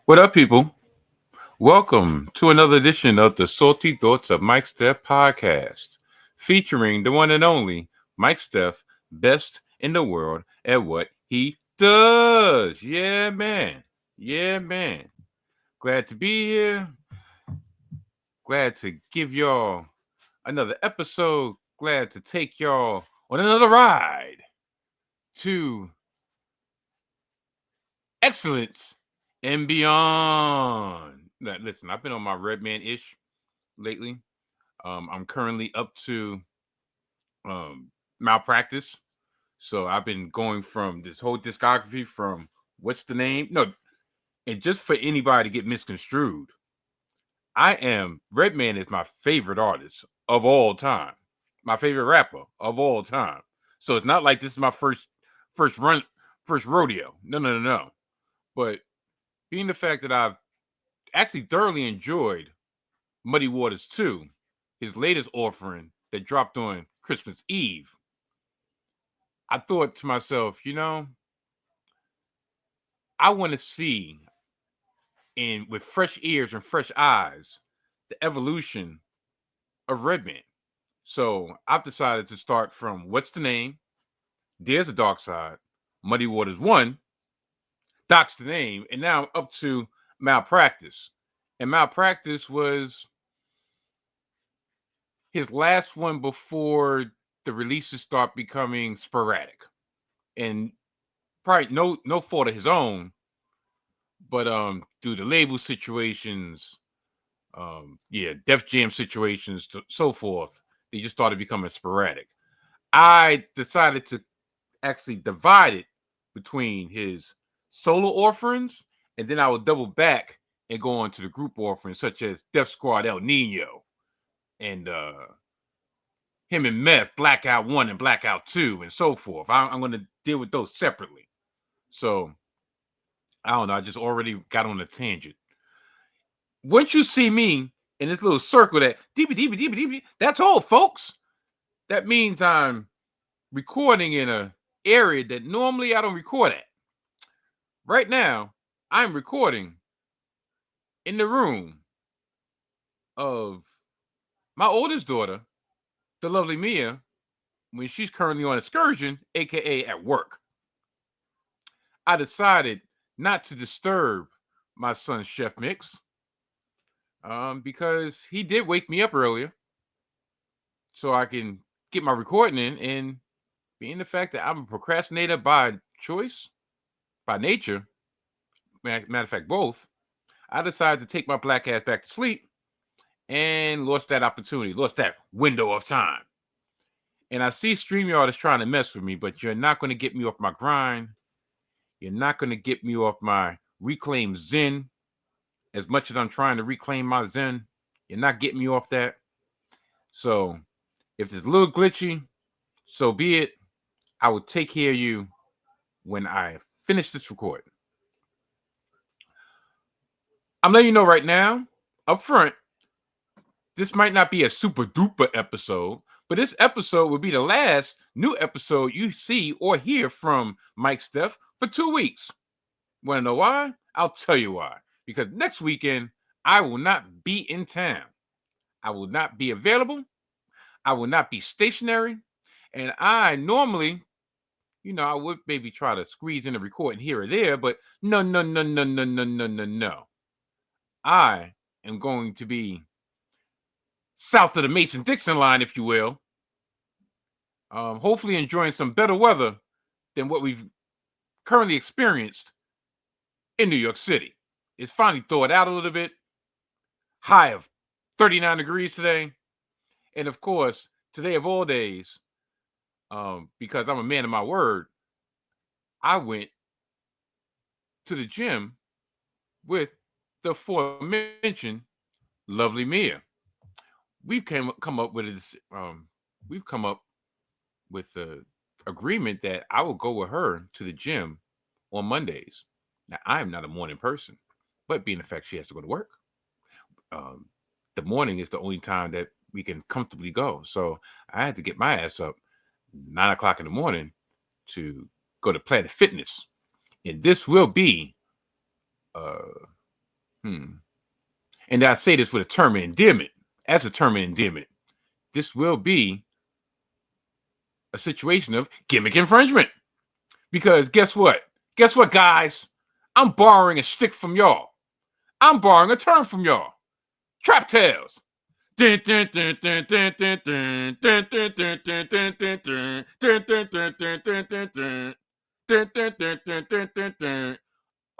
What up, people? Welcome to another edition of the Salty Thoughts of Mike Steph podcast, featuring the one and only Mike Steph, best in the world at what he does. Yeah, man. Yeah, man. Glad to be here. Glad to give y'all another episode. Glad to take y'all on another ride to excellence and beyond. Now, listen, I've been on my Redman ish lately. I'm currently up to malpractice. So I've been going from this whole discography from what's the name? No, and just for anybody to get misconstrued, I am Redman is my favorite artist of all time, my favorite rapper of all time. So it's not like this is my first run, first rodeo. No. But being the fact that I've actually thoroughly enjoyed Muddy Waters 2, his latest offering that dropped on Christmas Eve, I thought to myself, I want to see in with fresh ears and fresh eyes the evolution of Redman. So I've decided to start from what's the name? There's a dark side. Muddy Waters 1, Doc's the name, and now I'm up to malpractice. And malpractice was his last one before the releases start becoming sporadic. And probably no fault of his own, but due to label situations, Def Jam situations, so forth, they just started becoming sporadic. I decided to actually divide it between his solo offerings, and then I would double back and go on to the group offerings, such as Def Squad El Nino and him and Meth, Blackout 1 and Blackout 2, and so forth. I'm going to deal with those separately. So I don't know. I just already got on a tangent. Once you see me in this little circle that DB, that's all, folks. That means I'm recording in a area that normally I don't record at. Right now, I'm recording in the room of my oldest daughter, the lovely Mia, when she's currently on excursion, aka at work. I decided not to disturb my son Chef Mix, because he did wake me up earlier so I can get my recording in. And being the fact that I'm a procrastinator by choice, by nature, matter of fact, both, I decided to take my black ass back to sleep and lost that opportunity, lost that window of time. And I see StreamYard is trying to mess with me, but you're not going to get me off my grind. You're not going to get me off my reclaimed Zen. As much as I'm trying to reclaim my Zen, you're not getting me off that. So if it's a little glitchy, so be it. I will take care of you when I finish this recording. I'm letting you know right now, up front, this might not be a super duper episode, but this episode will be the last new episode you see or hear from Mike Steph for 2 weeks. Want to know why? I'll tell you why. Because next weekend, I will not be in town. I will not be available. I will not be stationary. And I normally, I would maybe try to squeeze in a recording here or there, but no. I am going to be south of the Mason-Dixon line, if you will. Hopefully enjoying some better weather than what we've currently experienced in New York City. It's finally thawed out a little bit. High of 39 degrees today. And of course, today of all days, because I'm a man of my word, I went to the gym with the aforementioned lovely Mia. We've come up with this. We've come up with the agreement that I will go with her to the gym on Mondays. Now, I am not a morning person, but being the fact she has to go to work, the morning is the only time that we can comfortably go. So I had to get my ass up 9 o'clock in the morning to go to Planet Fitness. And this will be And I say this with a term of endearment. As a term of endearment, this will be a situation of gimmick infringement. Because guess what? Guess what, guys? I'm borrowing a shtick from y'all. I'm borrowing a term from y'all. Trap tails.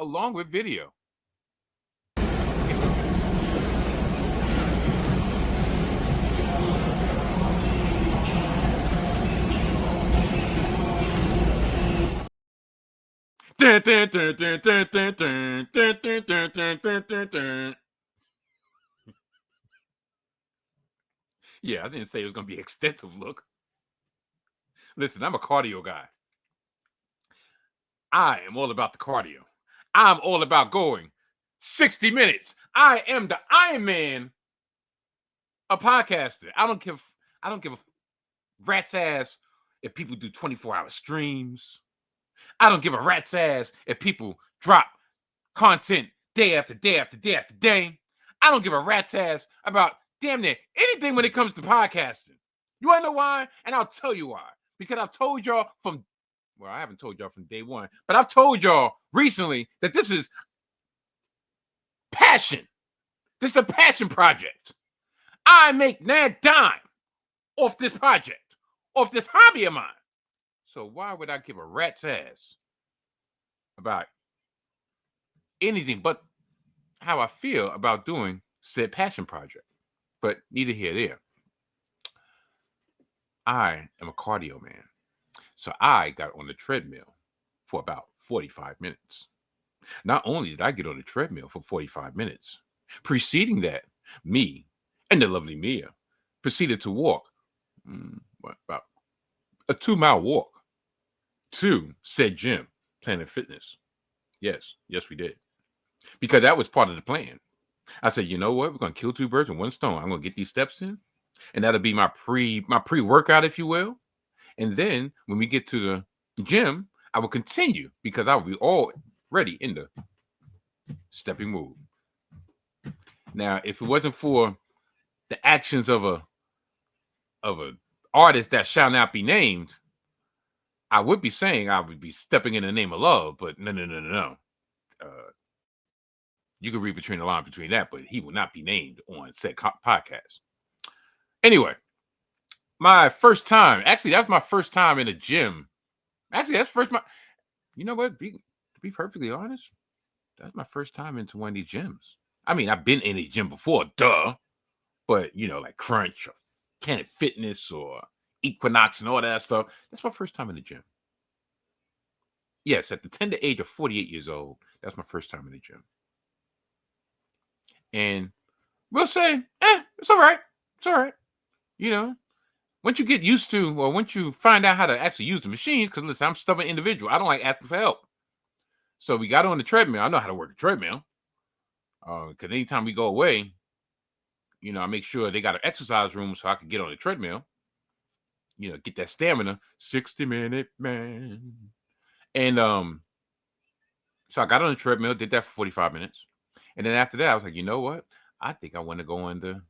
Along with video. Yeah, I didn't say it was going to be extensive look. Listen, I'm a cardio guy. I am all about the cardio. I'm all about going 60 minutes. I am the Iron Man of podcasting. I don't give a rat's ass if people do 24-hour streams. I don't give a rat's ass if people drop content day after day after day after day. I don't give a rat's ass about damn near anything when it comes to podcasting. You want to know why? And I'll tell you why. Because I've told y'all I haven't told y'all from day one, but I've told y'all recently that this is passion. This is a passion project. I make that dime off this project, off this hobby of mine. So why would I give a rat's ass about anything but how I feel about doing said passion project? But neither here nor there. I am a cardio man. So I got on the treadmill for about 45 minutes. Not only did I get on the treadmill for 45 minutes, preceding that, me and the lovely Mia proceeded to walk about a 2-mile walk to said gym, Planet Fitness. Yes, we did. Because that was part of the plan. I said, you know what? We're going to kill two birds with one stone. I'm going to get these steps in, and that'll be my pre-workout, if you will. And then when we get to the gym, I will continue because I will be already in the stepping mood. Now, if it wasn't for the actions of a artist that shall not be named, I would be saying I would be stepping in the name of love, but no. You can read between the lines between that, but he will not be named on said podcast. Anyway, my first time, actually, that's my first time in a gym. Actually, that's you know what? To be perfectly honest, that's my first time into one of these gyms. I mean, I've been in a gym before, duh. But, like Crunch or Planet Fitness or Equinox and all that stuff, that's my first time in the gym. Yes, at the tender age of 48 years old, that's my first time in the gym. And we'll say, it's all right. It's all right. Once you get used to, or once you find out how to actually use the machines, because listen, I'm a stubborn individual. I don't like asking for help. So we got on the treadmill. I know how to work the treadmill. Because anytime we go away, I make sure they got an exercise room so I can get on the treadmill. Get that stamina. 60-minute man. And so I got on the treadmill, did that for 45 minutes. And then after that, I was like, you know what? I think I want to go on the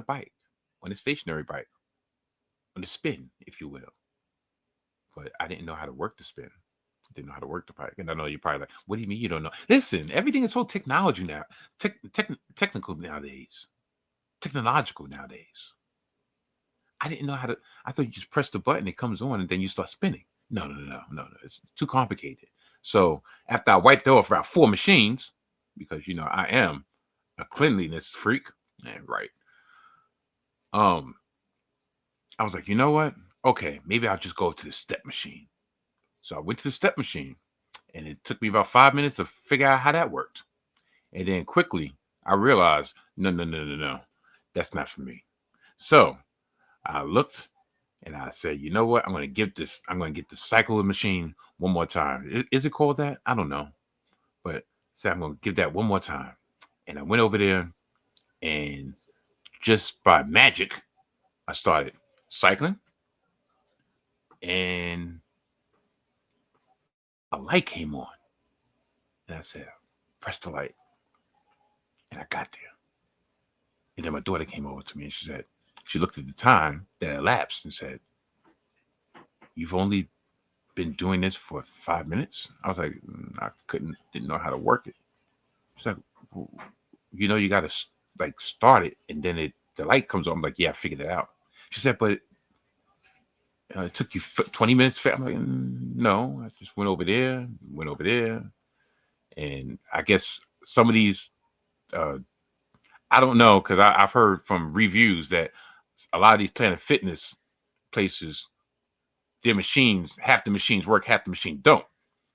bike, on the stationary bike, on the spin, if you will. But I didn't know how to work the spin. Didn't know how to work the bike. And I know you're probably like, what do you mean you don't know? Listen, everything is so technology now. Technical nowadays. Technological nowadays. I didn't know how to. I thought you just press the button, it comes on, and then you start spinning. No. It's too complicated. So after I wiped off about 4 machines, because I am a cleanliness freak, right? I was like, you know what? Okay, maybe I'll just go to the step machine. So I went to the step machine, and it took me about 5 minutes to figure out how that worked. And then quickly, I realized, no, that's not for me. So I looked and I said, you know what? I'm going to get the cycle machine one more time. Is it called that? I don't know. But so I'm going to give that one more time. And I went over there, and just by magic, I started cycling. And a light came on. And I said, press the light. And I got there. And then my daughter came over to me and she looked at the time that elapsed and said, "You've only been doing this for 5 minutes?" I was like, I didn't know how to work it. She's like, "Well, you got to like start it and then the light comes on." I'm like, "Yeah, I figured it out." She said, "But it took you 20 minutes." I'm like, "No, I just went over there, and I guess some of these, I don't know, because I've heard from reviews that a lot of these Planet Fitness places, their machines, half the machines work, half the machine don't.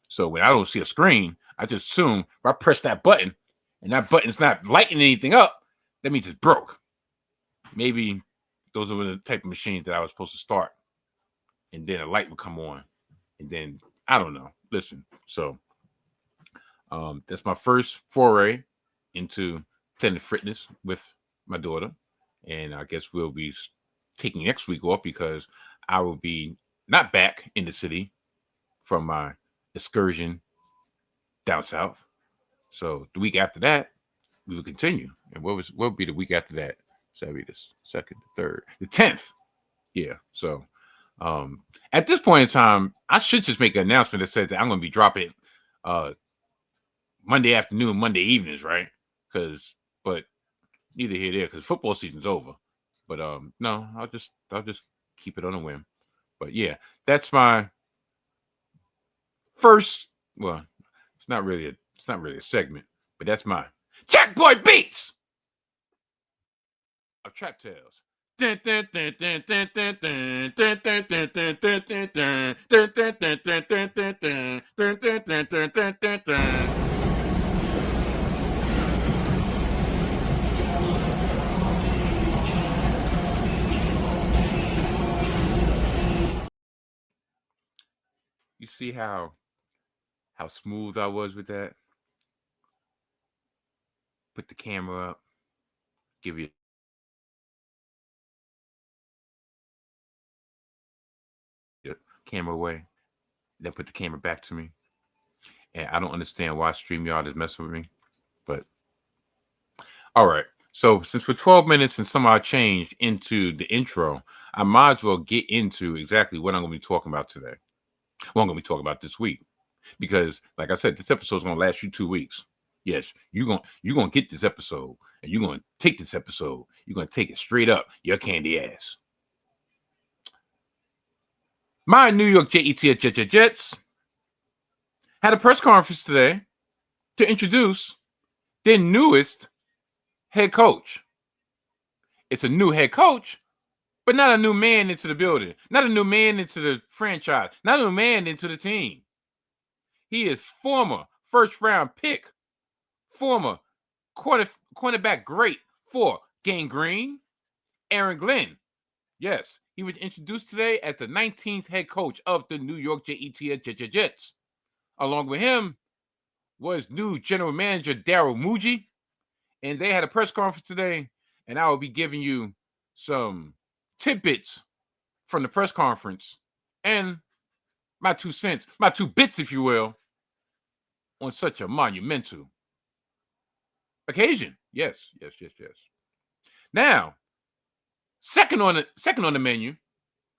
So when I don't see a screen, I just assume if I press that button and that button's not lighting anything up, that means it's broke. Maybe those are the type of machines that I was supposed to start, and then a light would come on, and then I don't know. Listen, so that's my first foray into Planet Fitness with my daughter, and I guess we'll be taking next week off because I will be not back in the city from my excursion down south. So the week after that, we will continue. And what will be the week after that? So that'll be the second, the third, the 10th. Yeah. So at this point in time, I should just make an announcement that says that I'm going to be dropping Monday afternoon, Monday evenings, right? But neither here nor there, because football season's over. But no, I'll just keep it on a whim. But yeah, that's my first. Well, it's not really a segment, but that's my Jack Boy Beats of Trap Tales. You see how smooth I was with that? Put the camera up, give you the camera away, then put the camera back to me. And I don't understand why StreamYard is messing with me. But all right. So since we're 12 minutes and somehow changed into the intro, I might as well get into exactly what I'm going to be talking about today. What I'm going to be talking about this week. Because, like I said, this episode is going to last you 2 weeks. Yes, you're gonna get this episode, and you're going to take this episode. You're going to take it straight up your candy ass. My New York Jets had a press conference today to introduce their newest head coach. It's a new head coach, but not a new man into the building, not a new man into the franchise, not a new man into the team. He is former first-round pick, former cornerback great for Gang Green, Aaron Glenn. Yes, he was introduced today as the 19th head coach of the New York Jets. Along with him was new general manager Darryl Mougey, and they had a press conference today, and I will be giving you some tidbits from the press conference and my 2 cents, my 2 bits, if you will, on such a monumental occasion. Yes. Now, second on the menu,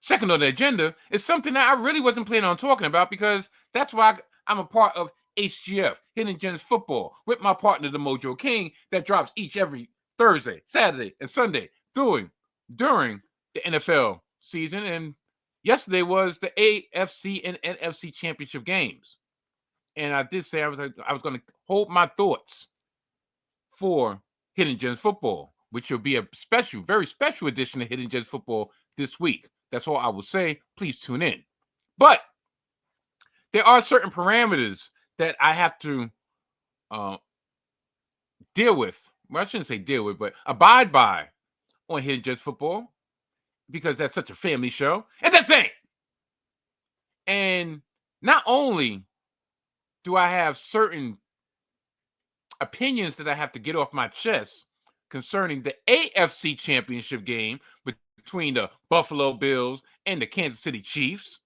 second on the agenda is something that I really wasn't planning on talking about, because that's why I'm a part of HGF, Hidden Gems Football, with my partner, the Mojo King, that drops every Thursday, Saturday, and Sunday during the NFL season. And yesterday was the AFC and NFC Championship games. And I did say I was going to hold my thoughts for Hidden Gems Football, which will be a very special edition of Hidden Gems Football this week. That's all I will say. Please tune in. But there are certain parameters that I have to deal with. Well, I shouldn't say deal with, but abide by on Hidden Gems Football, because that's such a family show. And that's it. And not only do I have certain opinions that I have to get off my chest concerning the AFC Championship game between the Buffalo Bills and the Kansas City Chiefs.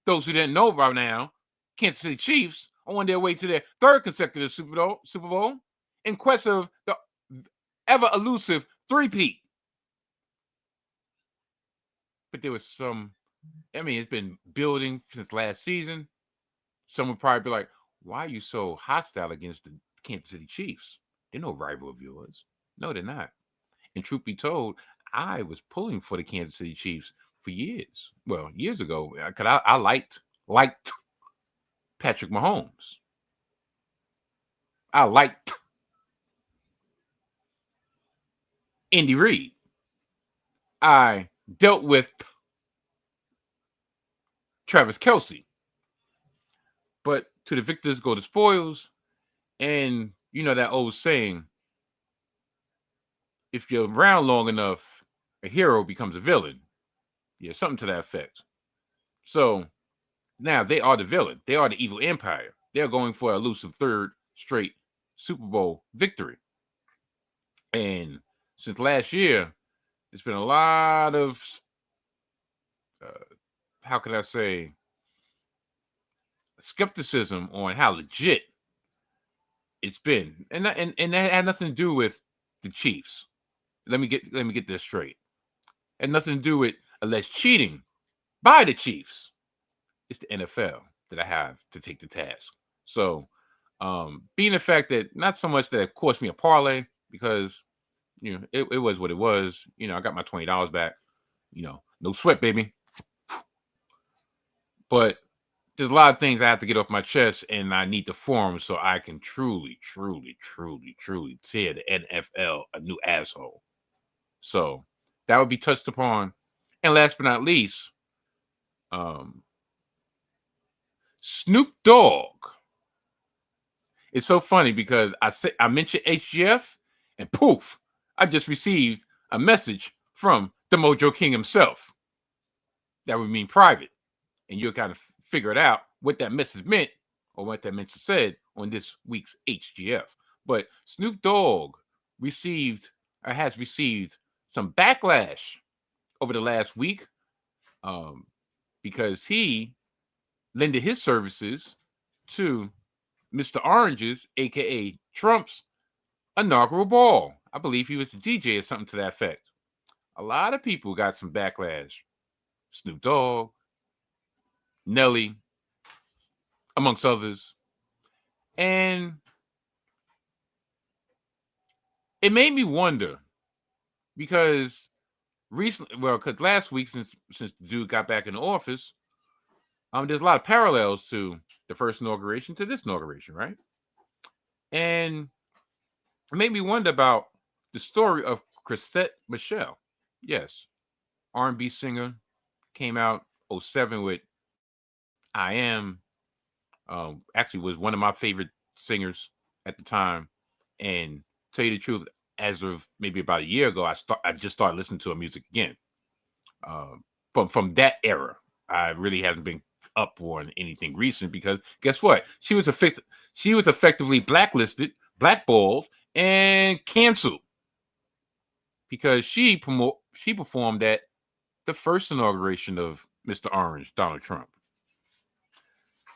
Those who didn't know by now, Kansas City Chiefs are on their way to their third consecutive Super Bowl in quest of ever elusive three-peat. But there was some, I mean, it's been building since last season. Some would probably be like, why are you so hostile against the Kansas City Chiefs? They're no rival of yours. No, they're not. And truth be told, I was pulling for the Kansas City Chiefs for years. Well, years ago, because I liked Patrick Mahomes. I liked Andy Reid. I dealt with Travis Kelce. But to the victors go the spoils. And you know that old saying, if you're around long enough, a hero becomes a villain. Yeah, something to that effect. So now they are the villain. They are the evil empire. They're going for an elusive third straight Super Bowl victory. And since last year, there's been a lot of, how can I say, skepticism on how legit it's been, and that had nothing to do with the Chiefs. Let me get this straight. It had nothing to do with alleged cheating by the Chiefs. It's the NFL that I have to take the task. So, being the fact that not so much that it cost me a parlay, because you know it was what it was. You know, I got my $20 back. You know, no sweat, baby. But there's a lot of things I have to get off my chest, and I need to form so I can truly tear the NFL a new asshole. So that would be touched upon. And last but not least, Snoop Dogg. It's so funny because I mentioned HGF, and poof, I just received a message from the Mojo King himself. That would mean private, and you'll kind of figure it out what that message meant or what that message said on this week's HGF. But Snoop Dogg has received some backlash over the last week, because he lended his services to Mr. Orange's, aka Trump's, inaugural ball. I believe he was the DJ or something to that effect. A lot of people got some backlash. Snoop Dogg, Nelly, amongst others. And it made me wonder, because because last week, since the dude got back in the office, there's a lot of parallels to the first inauguration to this inauguration, right? And it made me wonder about the story of Chrisstte Michele. Yes, R&B singer, came out 07 with I Am. Actually was one of my favorite singers at the time. And tell you the truth, as of maybe about a year ago, I just started listening to her music again. From that era, I really haven't been up on anything recent, because guess what? She was effectively blacklisted, blackballed, and canceled because she performed at the first inauguration of Mr. Orange, Donald Trump.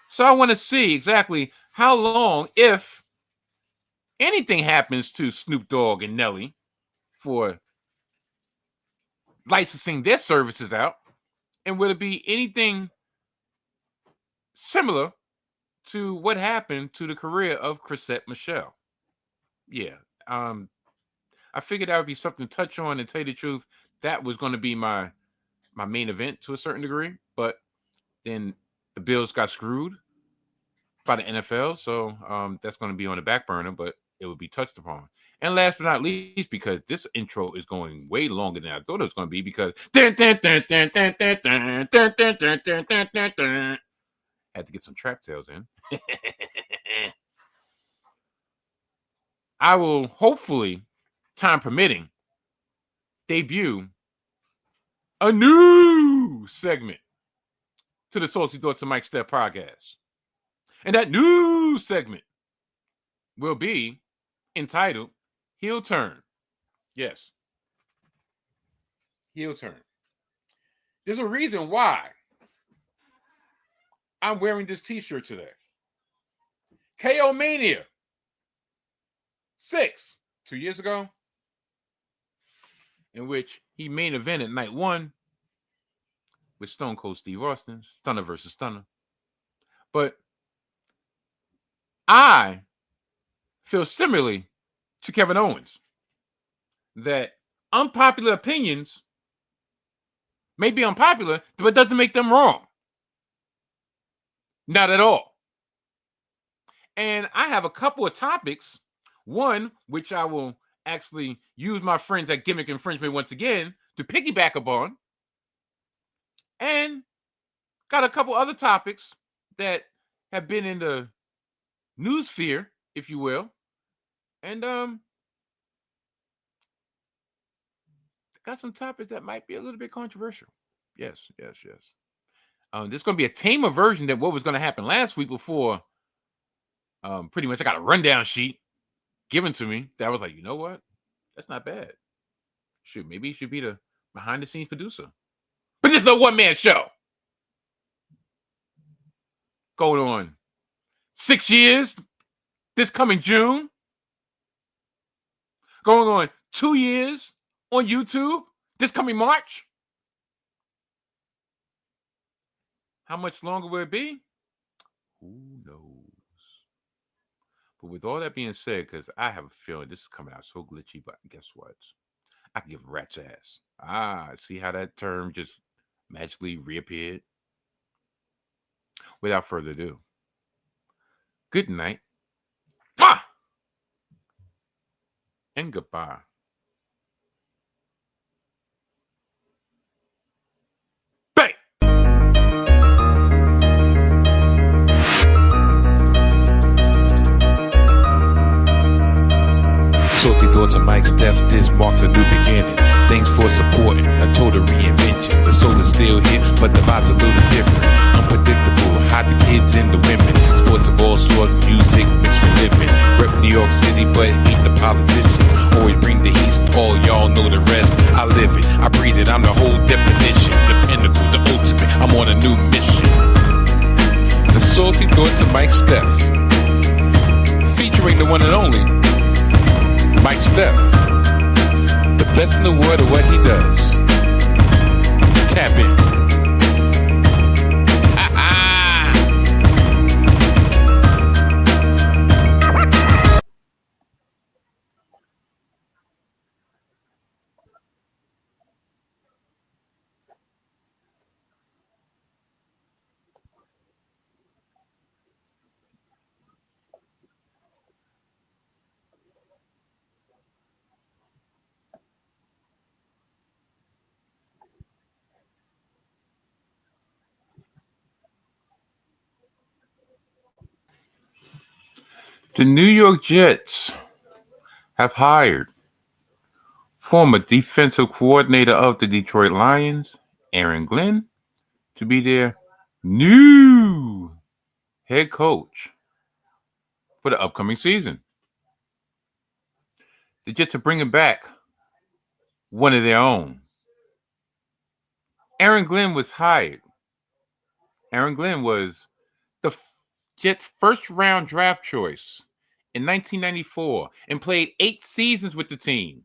So I want to see exactly how long, if anything, happens to Snoop Dogg and Nelly for licensing their services out, and will it be anything similar to what happened to the career of Chrisstte Michele? Yeah, I figured that would be something to touch on, and tell you the truth, that was going to be my main event to a certain degree, but then the Bills got screwed by the NFL, so that's going to be on the back burner, but it will be touched upon. And last but not least, because this intro is going way longer than I thought it was going to be, because had to get some trap tails in. I will hopefully, time permitting, debut a new segment to the Saucy Thoughts of Mike Steph podcast. And that new segment will be entitled Heel Turn. Yes. Heel Turn. There's a reason why I'm wearing this t-shirt today. KO Mania 6, 2 years ago, in which he main evented night one with Stone Cold Steve Austin, Stunner versus Stunner. But I feel similarly to Kevin Owens that unpopular opinions may be unpopular, but it doesn't make them wrong. Not at all. And I have a couple of topics. One, which I will actually use my friends at Gimmick Infringement once again to piggyback upon. And got a couple other topics that have been in the news sphere, if you will. And got some topics that might be a little bit controversial. Yes. This is going to be a tamer version than what was going to happen last week before. Pretty much I got a rundown sheet given to me that I was like, you know what? That's not bad. Shoot, maybe he should be the behind the scenes producer. But this is a one-man show. Going on 6 years this coming June. Going on 2 years on YouTube this coming March. How much longer will it be? Who knows? But with all that being said, because I have a feeling this is coming out so glitchy, but guess what? I can give a rat's ass. See how that term just magically reappeared? Without further ado, good night. And goodbye. Bang! Salty thoughts of Mike Steph, this marks a new beginning. Thanks for supporting a total reinvention. The soul is still here, but the vibe's a little different. Unpredictable, hide the kids and the women. Sports of all sorts, music, mixed for living. Rep New York City, but hate the politicians. Always bring the heat, all y'all know the rest. I live it, I breathe it, I'm the whole definition. The pinnacle, the ultimate, I'm on a new mission. The salty thoughts of Mike Steph, featuring the one and only Mike Steph, the best in the world at what he does. Tap in. The New York Jets have hired former defensive coordinator of the Detroit Lions, Aaron Glenn, to be their new head coach for the upcoming season. The Jets are bringing back one of their own. Aaron Glenn was hired. Aaron Glenn was the Jets' first-round draft choice in 1994 and played 8 seasons with the team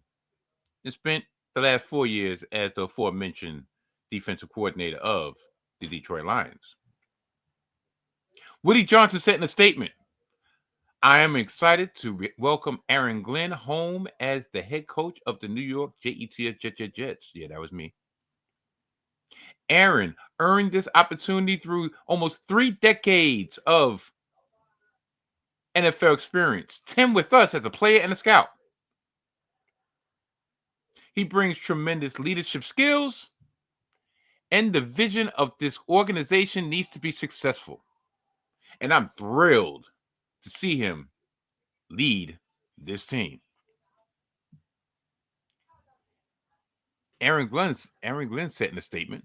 and spent the last 4 years as the aforementioned defensive coordinator of the Detroit Lions. Woody Johnson said in a statement, I am excited to welcome Aaron Glenn home as the head coach of the New York Jets. Yeah, that was me. Aaron earned this opportunity through almost 3 decades of NFL experience, 10 with us as a player and a scout. He brings tremendous leadership skills, and the vision of this organization needs to be successful. And I'm thrilled to see him lead this team. Aaron Glenn said in a statement,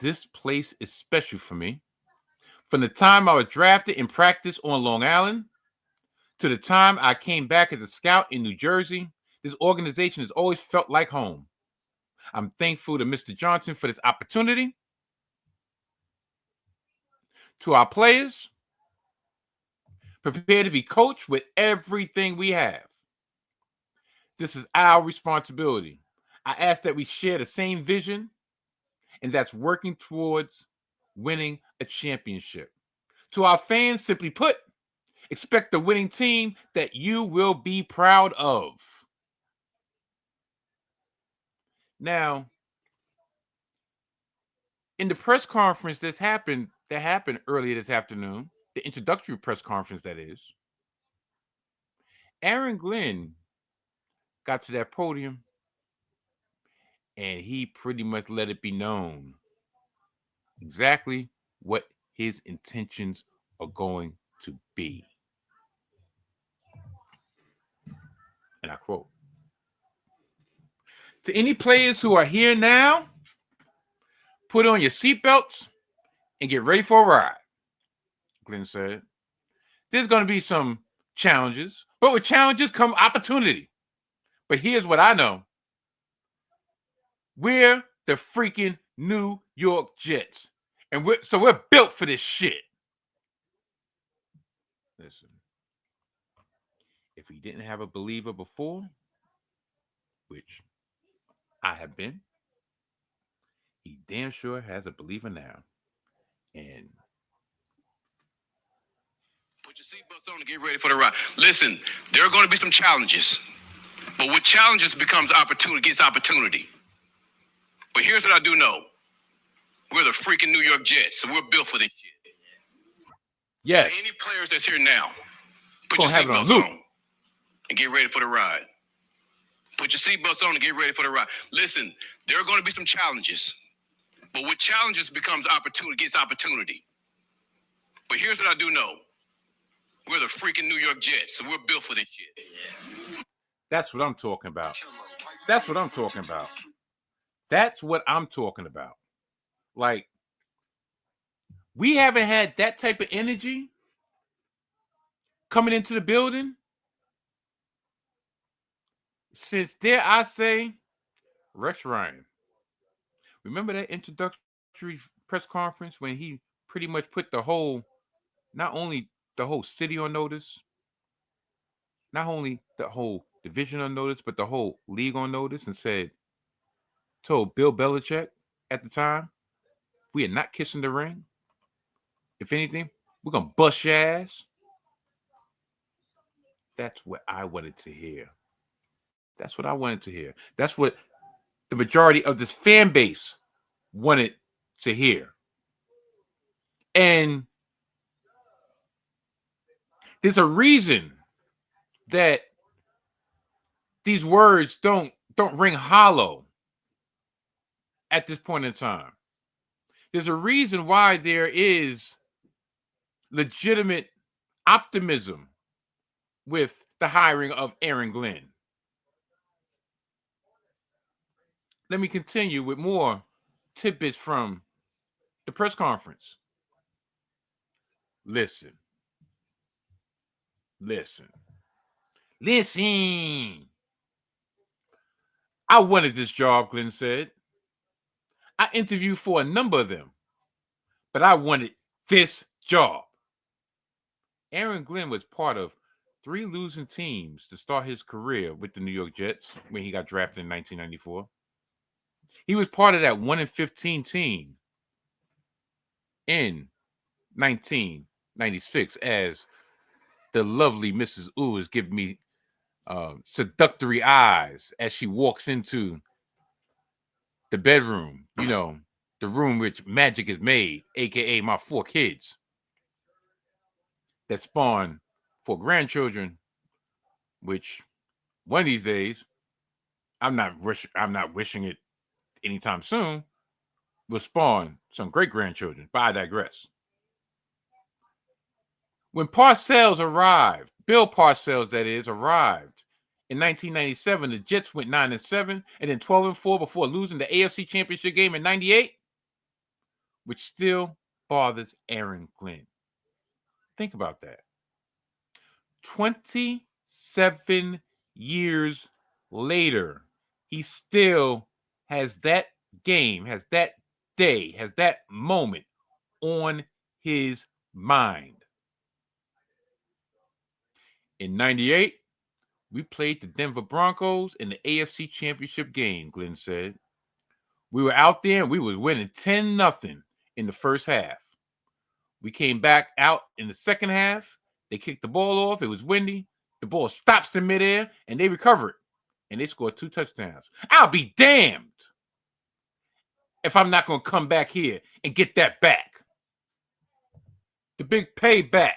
this place is special for me. From the time I was drafted in practice on Long Island to the time I came back as a scout in New Jersey, this organization has always felt like home. I'm thankful to Mr. Johnson for this opportunity. To our players, prepare to be coached with everything we have. This is our responsibility. I ask that we share the same vision, and that's working towards winning a championship. To our fans, simply put, expect a winning team that you will be proud of. Now, in the press conference that happened earlier this afternoon, the introductory press conference that is, Aaron Glenn got to that podium and he pretty much let it be known exactly what his intentions are going to be. And I quote, "To any players who are here now, put on your seatbelts and get ready for a ride," Glenn said. "There's going to be some challenges, but with challenges come opportunity. But here's what I know. We're the freaking New York Jets. And we're built for this shit." Listen, if he didn't have a believer before, which I have been, he damn sure has a believer now. And put your seatbelts on and get ready for the ride. Listen, there are going to be some challenges, but with challenges gets opportunity. But here's what I do know: we're the freaking New York Jets, so we're built for this shit. yes, Any players that's here now, put Gonna your have it on seatbelts loop. on and get ready for the ride. Put your seatbelts on and get ready for the ride. Listen, there are going to be some challenges, but with challenges gets opportunity. But here's what I do know: we're the freaking New York Jets, so we're built for this shit. That's what I'm talking about. That's what I'm talking about. That's what I'm talking about. Like, we haven't had that type of energy coming into the building since, dare I say, Rex Ryan. Remember that introductory press conference when he pretty much put not only the whole city on notice, not only the whole division on notice, but the whole league on notice, and told Bill Belichick at the time, we are not kissing the ring. If anything, we're going to bust your ass. That's what I wanted to hear. That's what I wanted to hear. That's what the majority of this fan base wanted to hear. And there's a reason that these words don't ring hollow at this point in time. There's a reason why there is legitimate optimism with the hiring of Aaron Glenn. Let me continue with more tidbits from the press conference. Listen. I wanted this job, Glenn said. I interviewed for a number of them, but I wanted this job. Aaron Glenn was part of 3 losing teams to start his career with the New York Jets when he got drafted in 1994. He was part of that 1-15 team in 1996, as the lovely Mrs. Ooh is giving me seductory eyes as she walks into the bedroom, the room which magic is made, aka my 4 kids that spawn 4 grandchildren, which one of these days, I'm not wishing it anytime soon, will spawn some great grandchildren, but I digress. When Parcells arrived, Bill Parcells, that is, arrived in 1997, the Jets went 9-7 and then 12-4 before losing the AFC Championship game in 98, which still bothers Aaron Glenn. Think about that. 27 years later, he still has that game, has that day, has that moment on his mind. In 98, We played the Denver Broncos in the AFC Championship game, Glenn said. We were out there and we was winning 10-0 in the first half. We came back out in the second half. They kicked the ball off. It was windy. The ball stops in midair, and they recovered. And they scored 2 touchdowns. I'll be damned if I'm not going to come back here and get that back. The big payback.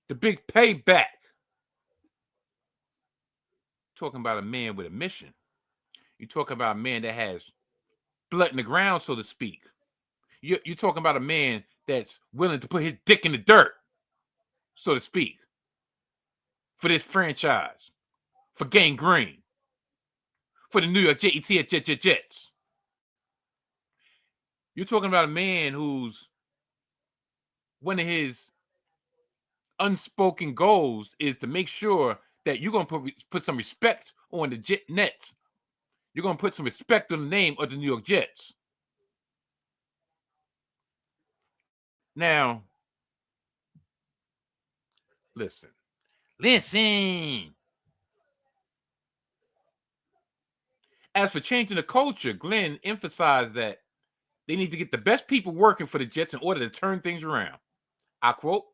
The big payback. Talking about a man with a mission. You're talking about a man that has blood in the ground, so to speak. You're talking about a man that's willing to put his dick in the dirt, so to speak, for this franchise, for Gang Green, for the New York Jets. You're talking about a man who's one of his unspoken goals is to make sure that you're going to put some respect on the Nets. You're going to put some respect on the name of the New York Jets. Now, listen. As for changing the culture, Glenn emphasized that they need to get the best people working for the Jets in order to turn things around. I quote,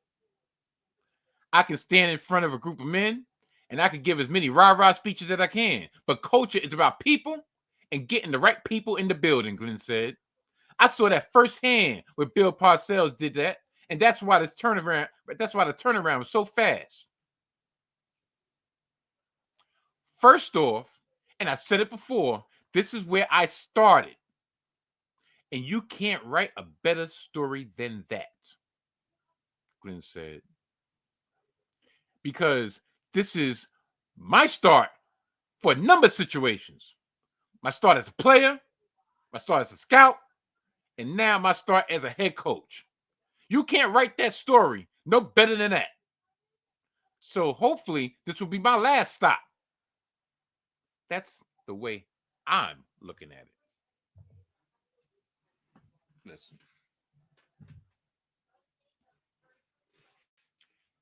I can stand in front of a group of men and I can give as many rah-rah speeches as I can. But culture is about people and getting the right people in the building, Glenn said. I saw that firsthand when Bill Parcells did that. And that's why the turnaround was so fast. First off, and I said it before, this is where I started. And you can't write a better story than that, Glenn said. Because this is my start for a number of situations. My start as a player, my start as a scout, and now my start as a head coach. You can't write that story no better than that. So hopefully this will be my last stop. That's the way I'm looking at it. Listen.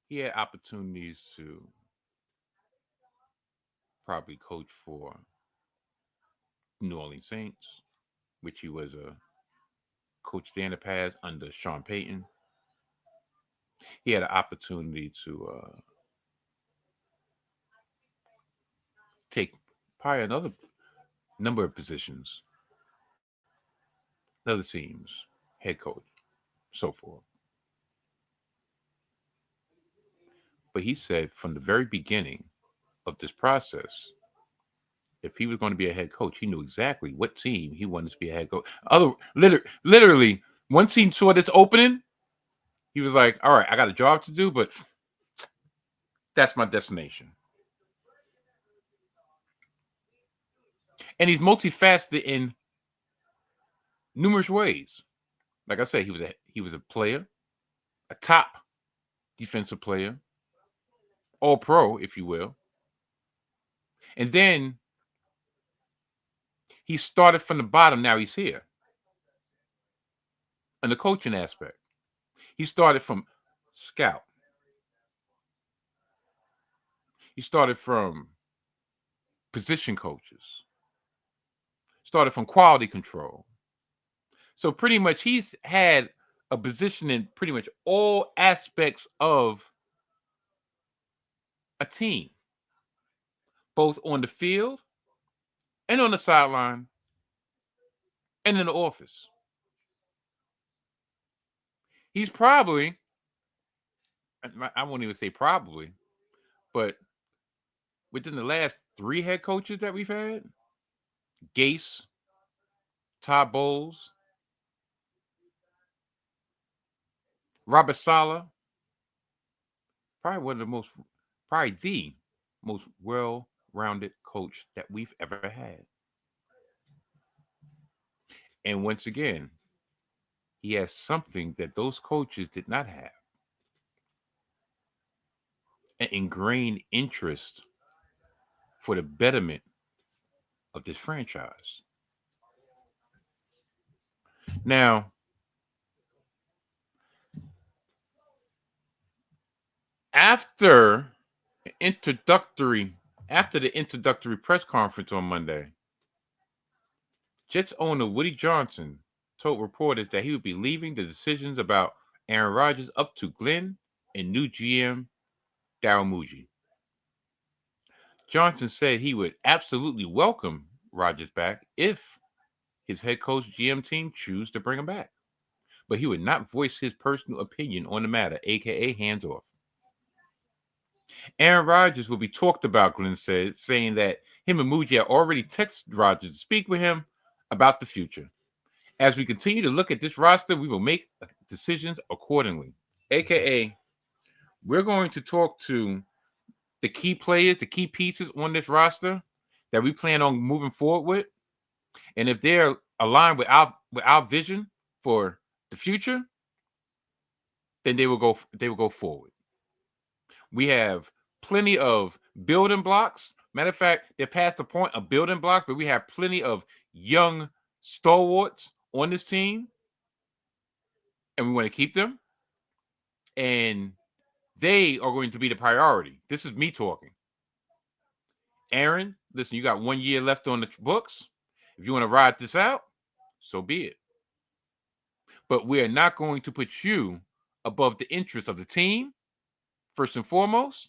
He had opportunities to probably coach for New Orleans Saints, which he was a coach there in the past under Sean Payton. He had an opportunity to take probably another number of positions, other teams, head coach, so forth. But he said from the very beginning of this process, if he was going to be a head coach, he knew exactly what team he wanted to be a head coach. Literally, once he saw this opening, he was like, all right, I got a job to do, but that's my destination. And he's multifaceted in numerous ways. Like I said, he was a player, a top defensive player, all pro, if you will. And then he started from the bottom. Now he's here. In the coaching aspect, he started from scout. He started from position coaches. Started from quality control. So pretty much he's had a position in pretty much all aspects of a team, both on the field and on the sideline and in the office. He's probably, I won't even say probably, but within the last 3 head coaches that we've had, Gase, Todd Bowles, Robert Saleh, probably the most well-rounded coach that we've ever had. And once again, he has something that those coaches did not have. An ingrained interest for the betterment of this franchise. Now, after After the introductory press conference on Monday, Jets owner Woody Johnson told reporters that he would be leaving the decisions about Aaron Rodgers up to Glenn and new GM Darryl Mougey. Johnson said he would absolutely welcome Rodgers back if his head coach GM team choose to bring him back, but he would not voice his personal opinion on the matter, aka hands off. Aaron Rodgers will be talked about, Glenn said, saying that him and Mougey had already texted Rodgers to speak with him about the future. As we continue to look at this roster, we will make decisions accordingly. AKA, we're going to talk to the key players, the key pieces on this roster that we plan on moving forward with. And if they're aligned with our vision for the future, then they will go forward. We have plenty of building blocks. Matter of fact, they're past the point of building blocks, but we have plenty of young stalwarts on this team, and we want to keep them. And they are going to be the priority. This is me talking. Aaron, listen, you got 1 year left on the books. If you want to ride this out, so be it. But we are not going to put you above the interests of the team, first and foremost,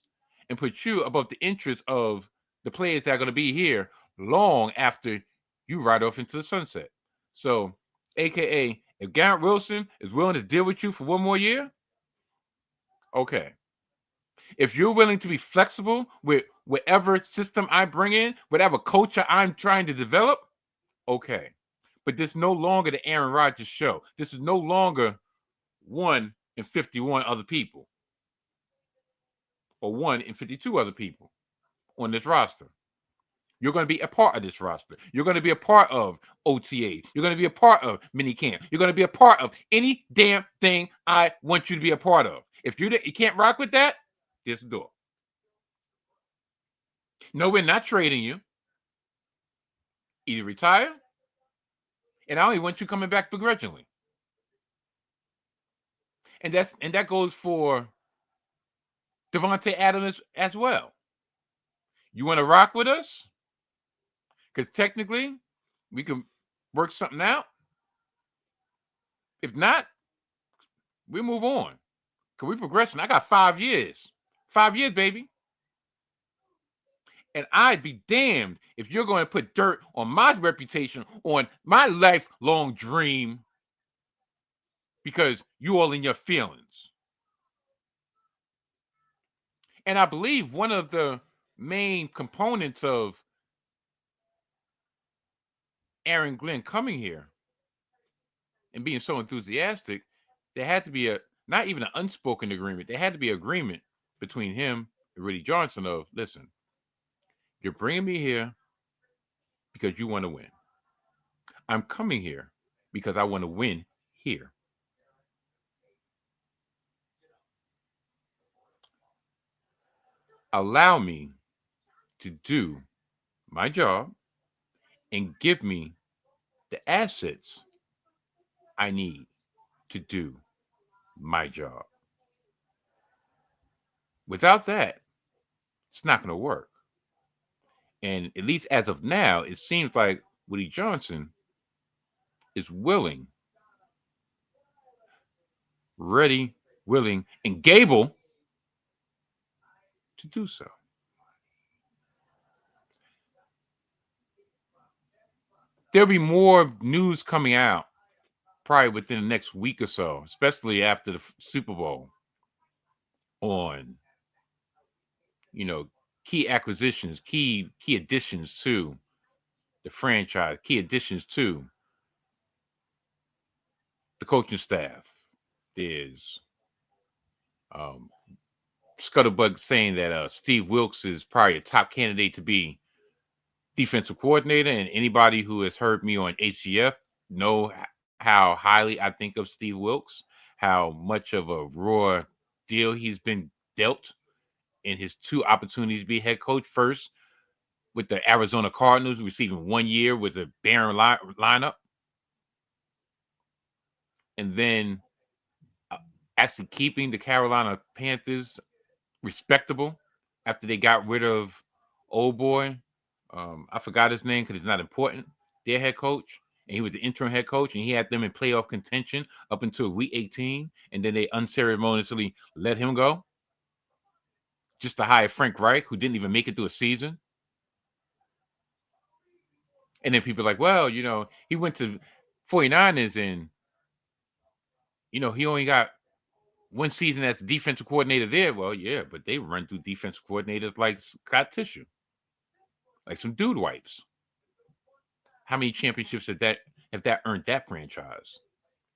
and put you above the interests of the players that are going to be here long after you ride off into the sunset. So, AKA, if Garrett Wilson is willing to deal with you for 1 more year, okay. If you're willing to be flexible with whatever system I bring in, whatever culture I'm trying to develop, okay. But this is no longer the Aaron Rodgers show. This is no longer 1 in 51 other people or 1 in 52 other people on this roster. You're going to be a part of this roster. You're going to be a part of OTA. You're going to be a part of minicamp. You're going to be a part of any damn thing I want you to be a part of. If you can't rock with that, here's the door. No, we're not trading you. Either retire, and I only want you coming back begrudgingly. And that goes for Devontae Adams as well. You want to rock with us? Because technically, we can work something out. If not, we move on. Because we're progressing. I got 5 years. 5 years, baby. And I'd be damned if you're going to put dirt on my reputation, on my lifelong dream, because you all in your feelings. And I believe one of the main components of Aaron Glenn coming here and being so enthusiastic, there had to be not even an unspoken agreement. There had to be agreement between him and Woody Johnson of, listen, you're bringing me here because you want to win. I'm coming here because I want to win here. Allow me to do my job and give me the assets I need to do my job. Without that, it's not going to work. And at least as of now, it seems like Woody Johnson is willing, ready, willing, and able to do so. There'll be more news coming out probably within the next week or so, especially after the Super Bowl, on, key acquisitions, key additions to the franchise, key additions to the coaching staff. There's scuttlebutt saying that Steve Wilks is probably a top candidate to be defensive coordinator, and anybody who has heard me on HGF know how highly I think of Steve Wilks, how much of a raw deal he's been dealt in his 2 opportunities to be head coach. First, with the Arizona Cardinals, receiving 1 year with a barren lineup, and then actually keeping the Carolina Panthers respectable after they got rid of old boy. I forgot his name because it's not important. Their head coach, and he was the interim head coach, and he had them in playoff contention up until week 18, and then they unceremoniously let him go just to hire Frank Reich, who didn't even make it through a season. And then people are like, well, he went to 49ers and, he only got one season as defensive coordinator there. Well, yeah, but they run through defensive coordinators like Scott Tissue, like some dude wipes. How many championships have that earned that franchise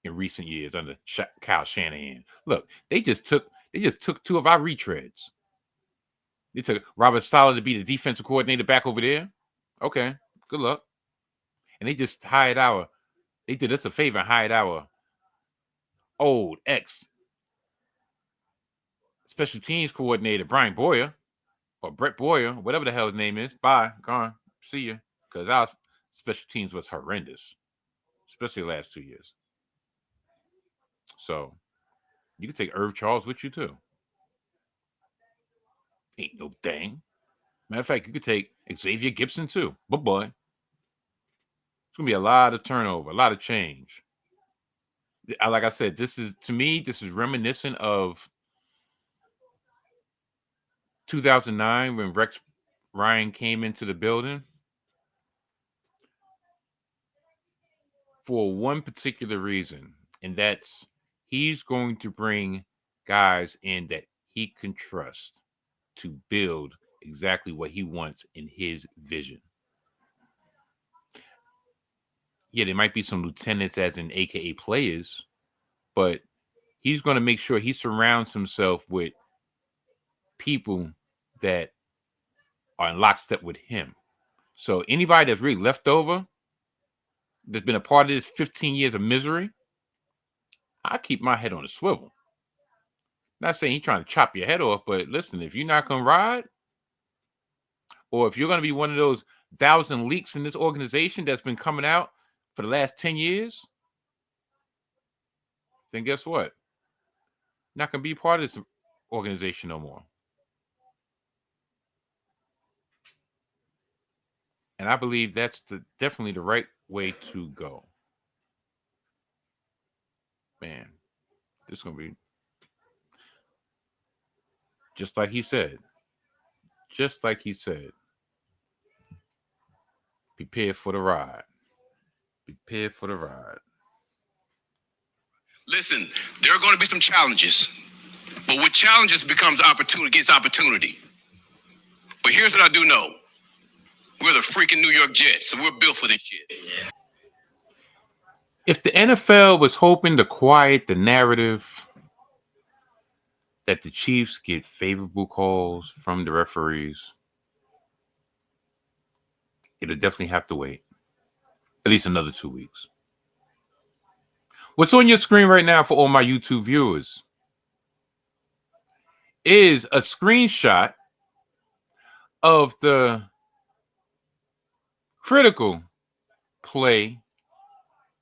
in recent years under Kyle Shanahan? Look, they just took 2 of our retreads. They took Robert Saleh to be the defensive coordinator back over there. Okay, good luck. And they just they did us a favor and hired our old ex special teams coordinator, Brian Boyer, or Brett Boyer, whatever the hell his name is. Bye, gone, see you. Because our special teams was horrendous, especially the last 2 years. So you can take Irv Charles with you too. Ain't no thing. Matter of fact, you could take Xavier Gibson too. But boy, it's gonna be a lot of turnover, a lot of change. Like I said, this is reminiscent of 2009 when Rex Ryan came into the building for one particular reason, and that's he's going to bring guys in that he can trust to build exactly what he wants in his vision. Yeah, there might be some lieutenants as in AKA players, but he's going to make sure he surrounds himself with people that are in lockstep with him. So anybody that's really left over, that's been a part of this 15 years of misery, I keep my head on a swivel. Not saying he's trying to chop your head off, but listen, if you're not going to ride, or if you're going to be one of those 1,000 leaks in this organization that's been coming out for the last 10 years, then guess what? Not going to be part of this organization no more. And I believe that's definitely the right way to go. Man, this is going to be just like he said. Just like he said. Prepare for the ride. Prepare for the ride. Listen, there are going to be some challenges. But with challenges becomes opportunity, gets opportunity. But here's what I do know. We're the freaking New York Jets, so we're built for this shit. If the NFL was hoping to quiet the narrative that the Chiefs get favorable calls from the referees, it'll definitely have to wait at least another 2 weeks. What's on your screen right now for all my YouTube viewers is a screenshot of the critical play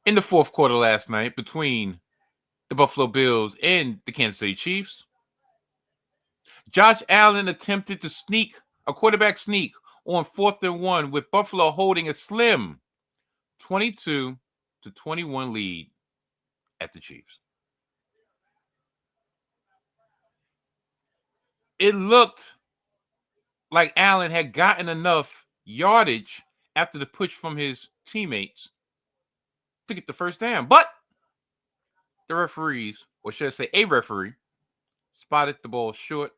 in the fourth quarter last night between the Buffalo Bills and the Kansas City Chiefs. Josh Allen attempted to sneak a quarterback sneak on 4th and 1 with Buffalo holding a slim 22-21 lead at the Chiefs. It looked like Allen had gotten enough yardage after the push from his teammates to get the first down. But the referees, or should I say a referee, spotted the ball short,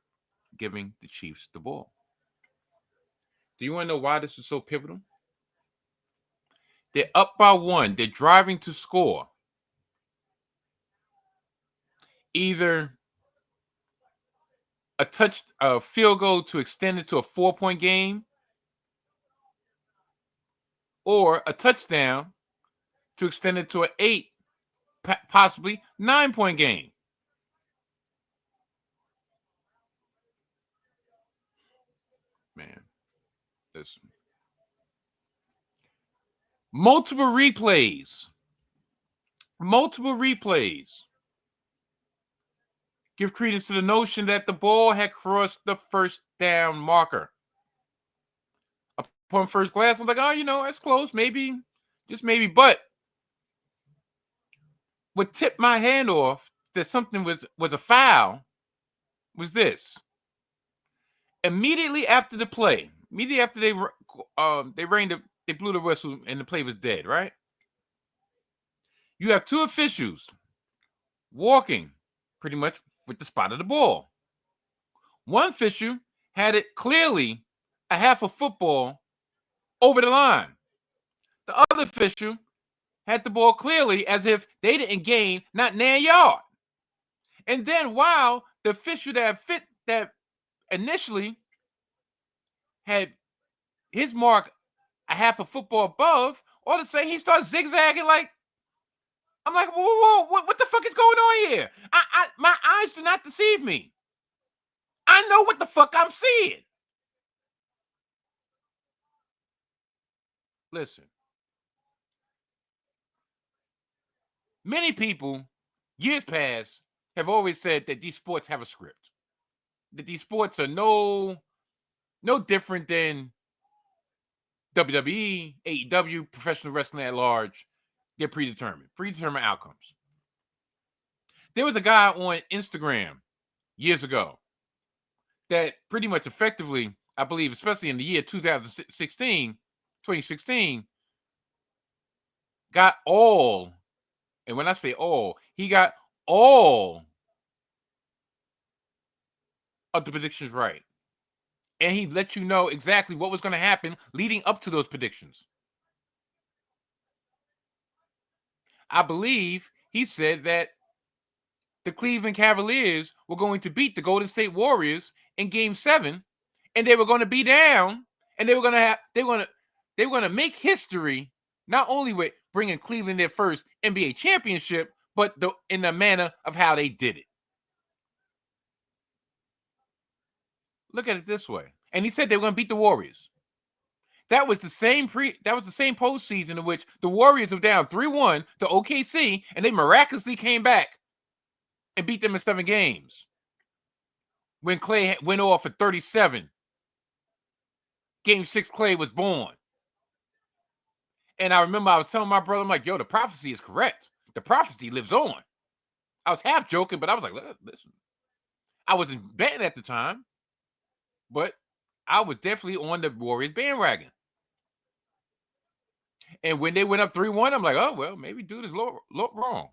giving the Chiefs the ball. Do you want to know why this is so pivotal? They're up by 1. They're driving to score. Either a field goal to extend it to a 4-point game, or a touchdown to extend it to an 8, possibly 9-point game. Man, listen. Multiple replays give credence to the notion that the ball had crossed the first touchdown marker. Upon first glance, I'm like, oh, that's close. Maybe, just maybe. But what tipped my hand off that something was a foul was this. Immediately after the play, immediately after they blew the whistle and the play was dead, right? You have two officials walking pretty much with the spot of the ball. One official had it clearly a half a football over the line. The other official had the ball clearly as if they didn't gain not near a yard. And then while the official that initially had his mark a half a football above, all of a sudden he starts zigzagging like, I'm like, whoa, what the fuck is going on here? My eyes do not deceive me. I know what the fuck I'm seeing. Listen. Many people, years past, have always said that these sports have a script. That these sports are no different than WWE, AEW, professional wrestling at large. They're predetermined outcomes. There was a guy on Instagram years ago that pretty much effectively, I believe, especially in the year 2016, got all, and when I say all, he got all of the predictions right. And he let you know exactly what was going to happen leading up to those predictions. I believe he said that the Cleveland Cavaliers were going to beat the Golden State Warriors in Game 7, and they were going to be down, and they were going to make history not only with bringing Cleveland their first NBA championship, but in the manner of how they did it. Look at it this way. And he said they were going to beat the Warriors. That was the same postseason in which the Warriors were down 3-1 to OKC, and they miraculously came back and beat them in 7 games. When Clay went off for 37. Game 6, Clay was born. And I remember I was telling my brother, I'm like, yo, the prophecy is correct. The prophecy lives on. I was half joking, but I was like, listen. I wasn't betting at the time, but I was definitely on the Warriors bandwagon. And when they went up 3-1, I'm like, oh, well, maybe dude is look wrong.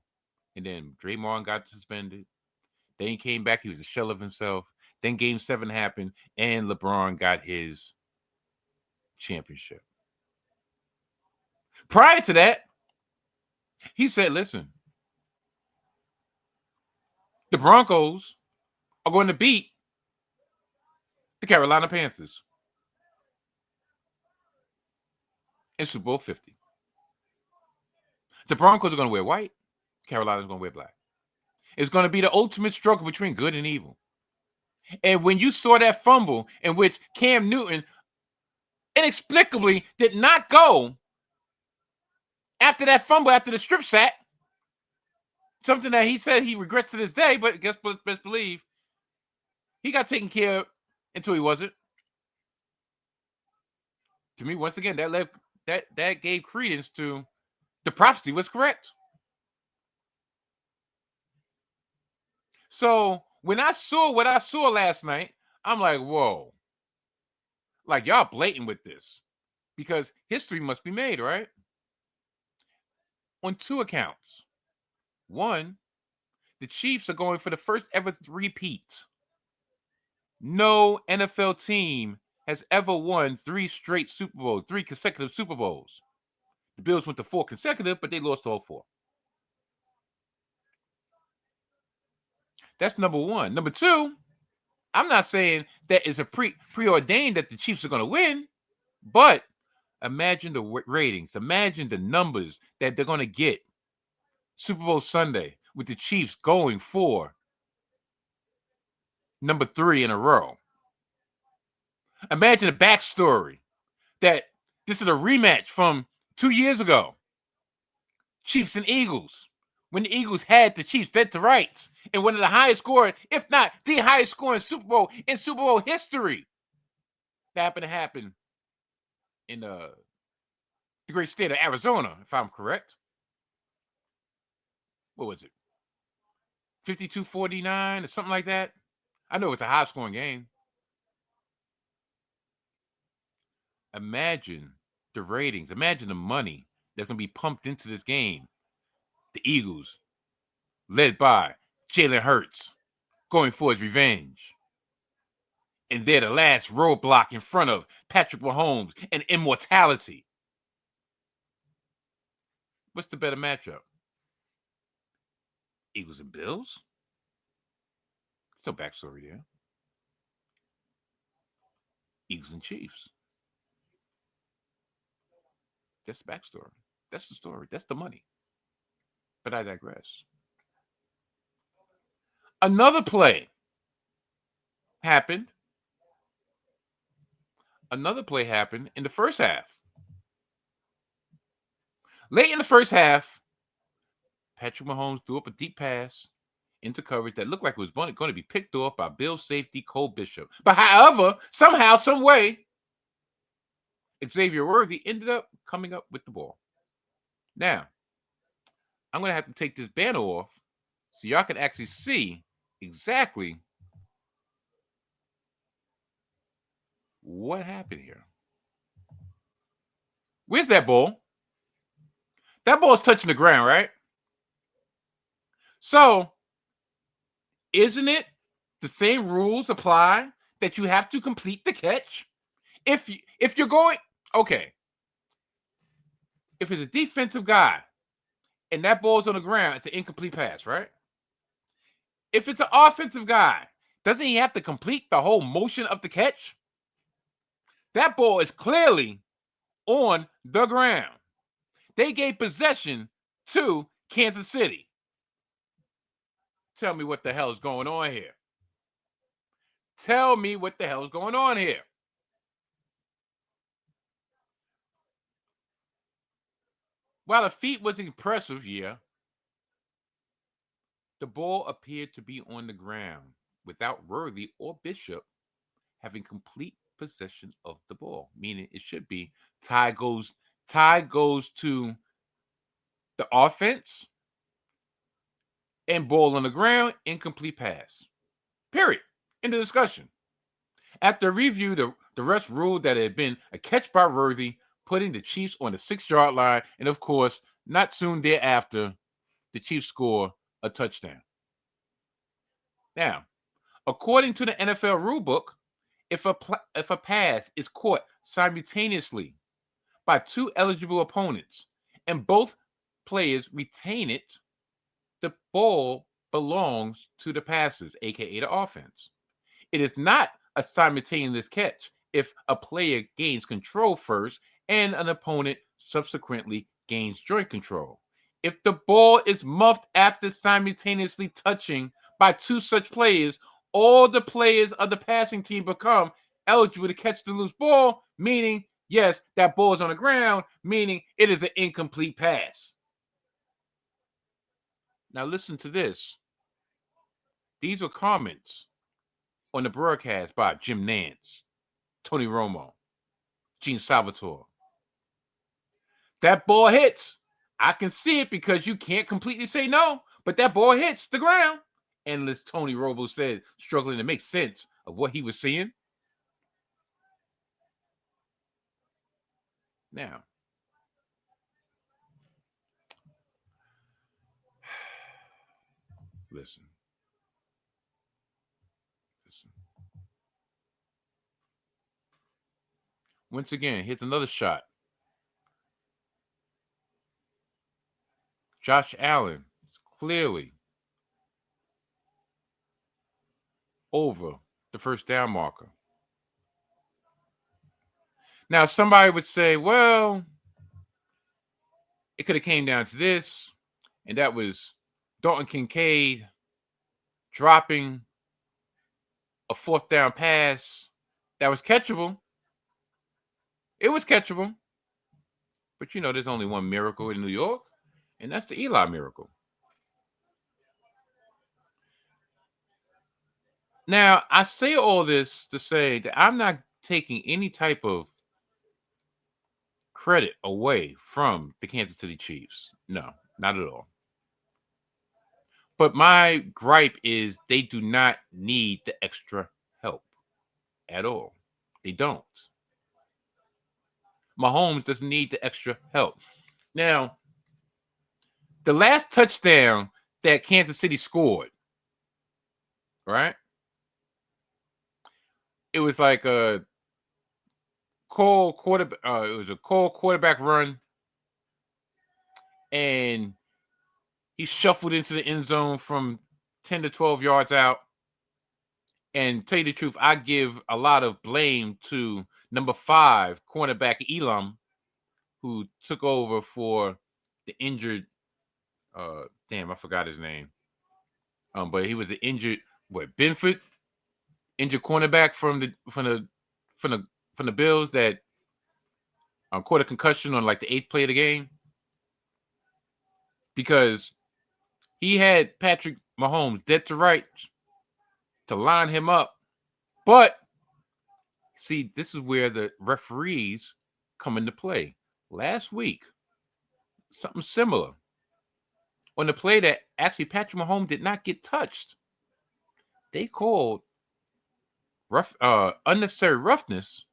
And then Draymond got suspended. Then he came back. He was a shell of himself. Then Game 7 happened, and LeBron got his championship. Prior to that, he said, listen, the Broncos are going to beat the Carolina Panthers in Super Bowl 50. The Broncos are going to wear white. Carolina's going to wear black. It's going to be the ultimate struggle between good and evil. And when you saw that fumble in which Cam Newton inexplicably did not go after that fumble, after the strip sack, something that he said he regrets to this day, but best believe he got taken care of until he wasn't. To me, once again, that gave credence to the prophecy was correct. So when I saw what I saw last night, I'm like, whoa. Like, y'all blatant with this. Because history must be made, right? On 2 accounts. One, the Chiefs are going for the first ever three-peat. No NFL team has ever won 3 consecutive Super Bowls. The Bills went to 4 consecutive, but they lost all 4. That's number one. Number two, I'm not saying that it's a preordained that the Chiefs are going to win, but imagine the ratings. Imagine the numbers that they're going to get Super Bowl Sunday with the Chiefs going for number 3 in a row. Imagine the backstory that this is a rematch from 2 years ago. Chiefs and Eagles. When the Eagles had the Chiefs dead to rights. And one of the highest scoring, if not the highest scoring Super Bowl in Super Bowl history. that happened to happen in the great state of Arizona, if I'm correct. What was it? 52-49 or something like that. I know it's a high scoring game. Imagine the ratings. Imagine the money that's going to be pumped into this game. The Eagles, led by Jalen Hurts, going for his revenge. And they're the last roadblock in front of Patrick Mahomes and immortality. What's the better matchup? Eagles and Bills? Still backstory there. Eagles and Chiefs. That's the backstory. That's the story. That's the money. But I digress. Another play happened. Another play happened in the first half. Late in the first half, Patrick Mahomes threw up a deep pass into coverage that looked like it was going to be picked off by Bills safety Cole Bishop. But however, somehow, some way, Xavier Worthy ended up coming up with the ball. Now, I'm going to have to take this banner off so y'all can actually see exactly what happened here. Where's that ball? That ball is touching the ground, right? So, isn't it the same rules apply that you have to complete the catch? If you're going, okay, if it's a defensive guy and that ball's on the ground, it's an incomplete pass, right? If it's an offensive guy, doesn't he have to complete the whole motion of the catch? That ball is clearly on the ground. They gave possession to Kansas City. Tell me what the hell is going on here. Tell me what the hell is going on here. While the feat was impressive, yeah, the ball appeared to be on the ground without Worthy or Bishop having complete possession of the ball, meaning it should be tie goes to the offense and ball on the ground, incomplete pass. Period. End of discussion. After review, the refs ruled that it had been a catch by Worthy, putting the Chiefs on the 6-yard line, and of course, not soon thereafter, the Chiefs score a touchdown. Now, according to the NFL rulebook, if a pass is caught simultaneously by two eligible opponents and both players retain it, the ball belongs to the passers, aka the offense. It is not a simultaneous catch if a player gains control first and an opponent subsequently gains joint control. If the ball is muffed after simultaneously touching by two such players, all the players of the passing team become eligible to catch the loose ball, meaning, yes, that ball is on the ground, meaning it is an incomplete pass. Now listen to this. These were comments on the broadcast by Jim Nantz, Tony Romo, Gene Salvatore. That ball hits. I can see it because you can't completely say no, but that ball hits the ground. Endless Tony Romo said, struggling to make sense of what he was seeing. Now, listen. Once again, here's another shot. Josh Allen clearly over the first down marker. Now, somebody would say, well, it could have came down to this, and that was Dalton Kincaid dropping a fourth down pass that was catchable. It was catchable. But, you know, there's only one miracle in New York, and that's the Eli miracle. Now, I say all this to say that I'm not taking any type of credit away from the Kansas City Chiefs. No, not at all. But my gripe is they do not need the extra help at all. They don't. Mahomes doesn't need the extra help. Now, the last touchdown that Kansas City scored, right? It was like a Cole quarterback. It was a Cole quarterback run, and he shuffled into the end zone from 10 to 12 yards out. And tell you the truth, I give a lot of blame to number 5 cornerback Elam, who took over for the injured. I forgot his name. But he was the injured Benford, injured cornerback from the Bills that caught a concussion on like the 8th play of the game, because he had Patrick Mahomes dead to rights to line him up. But see, this is where the referees come into play. Last week, something similar. On the play that actually Patrick Mahomes did not get touched, they called unnecessary roughness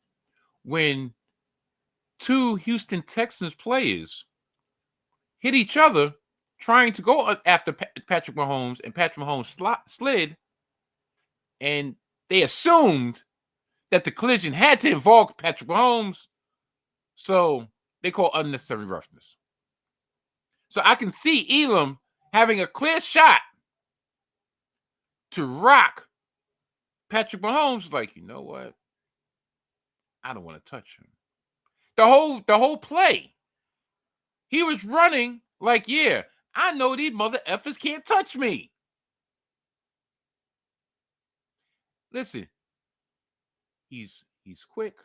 when 2 Houston Texans players hit each other trying to go after Patrick Mahomes, and Patrick Mahomes slid, and they assumed that the collision had to involve Patrick Mahomes, so they call unnecessary roughness. So I can see Elam having a clear shot to rock Patrick Mahomes. Like, you know what? I don't want to touch him. The whole play, he was running like, yeah, I know these mother effers can't touch me. Listen, he's quick,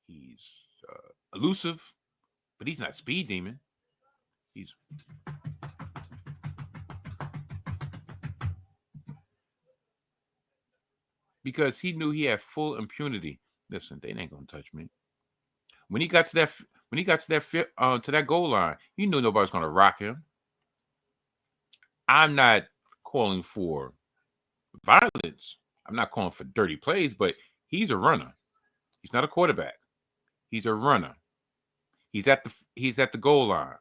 he's elusive, but he's not speed demon. He's because he knew he had full impunity. Listen, they ain't gonna touch me. When he got to that goal line, he knew nobody's gonna rock him. I'm not calling for violence. I'm not calling for dirty plays, but he's a runner. He's not a quarterback. He's a runner. He's at the goal line.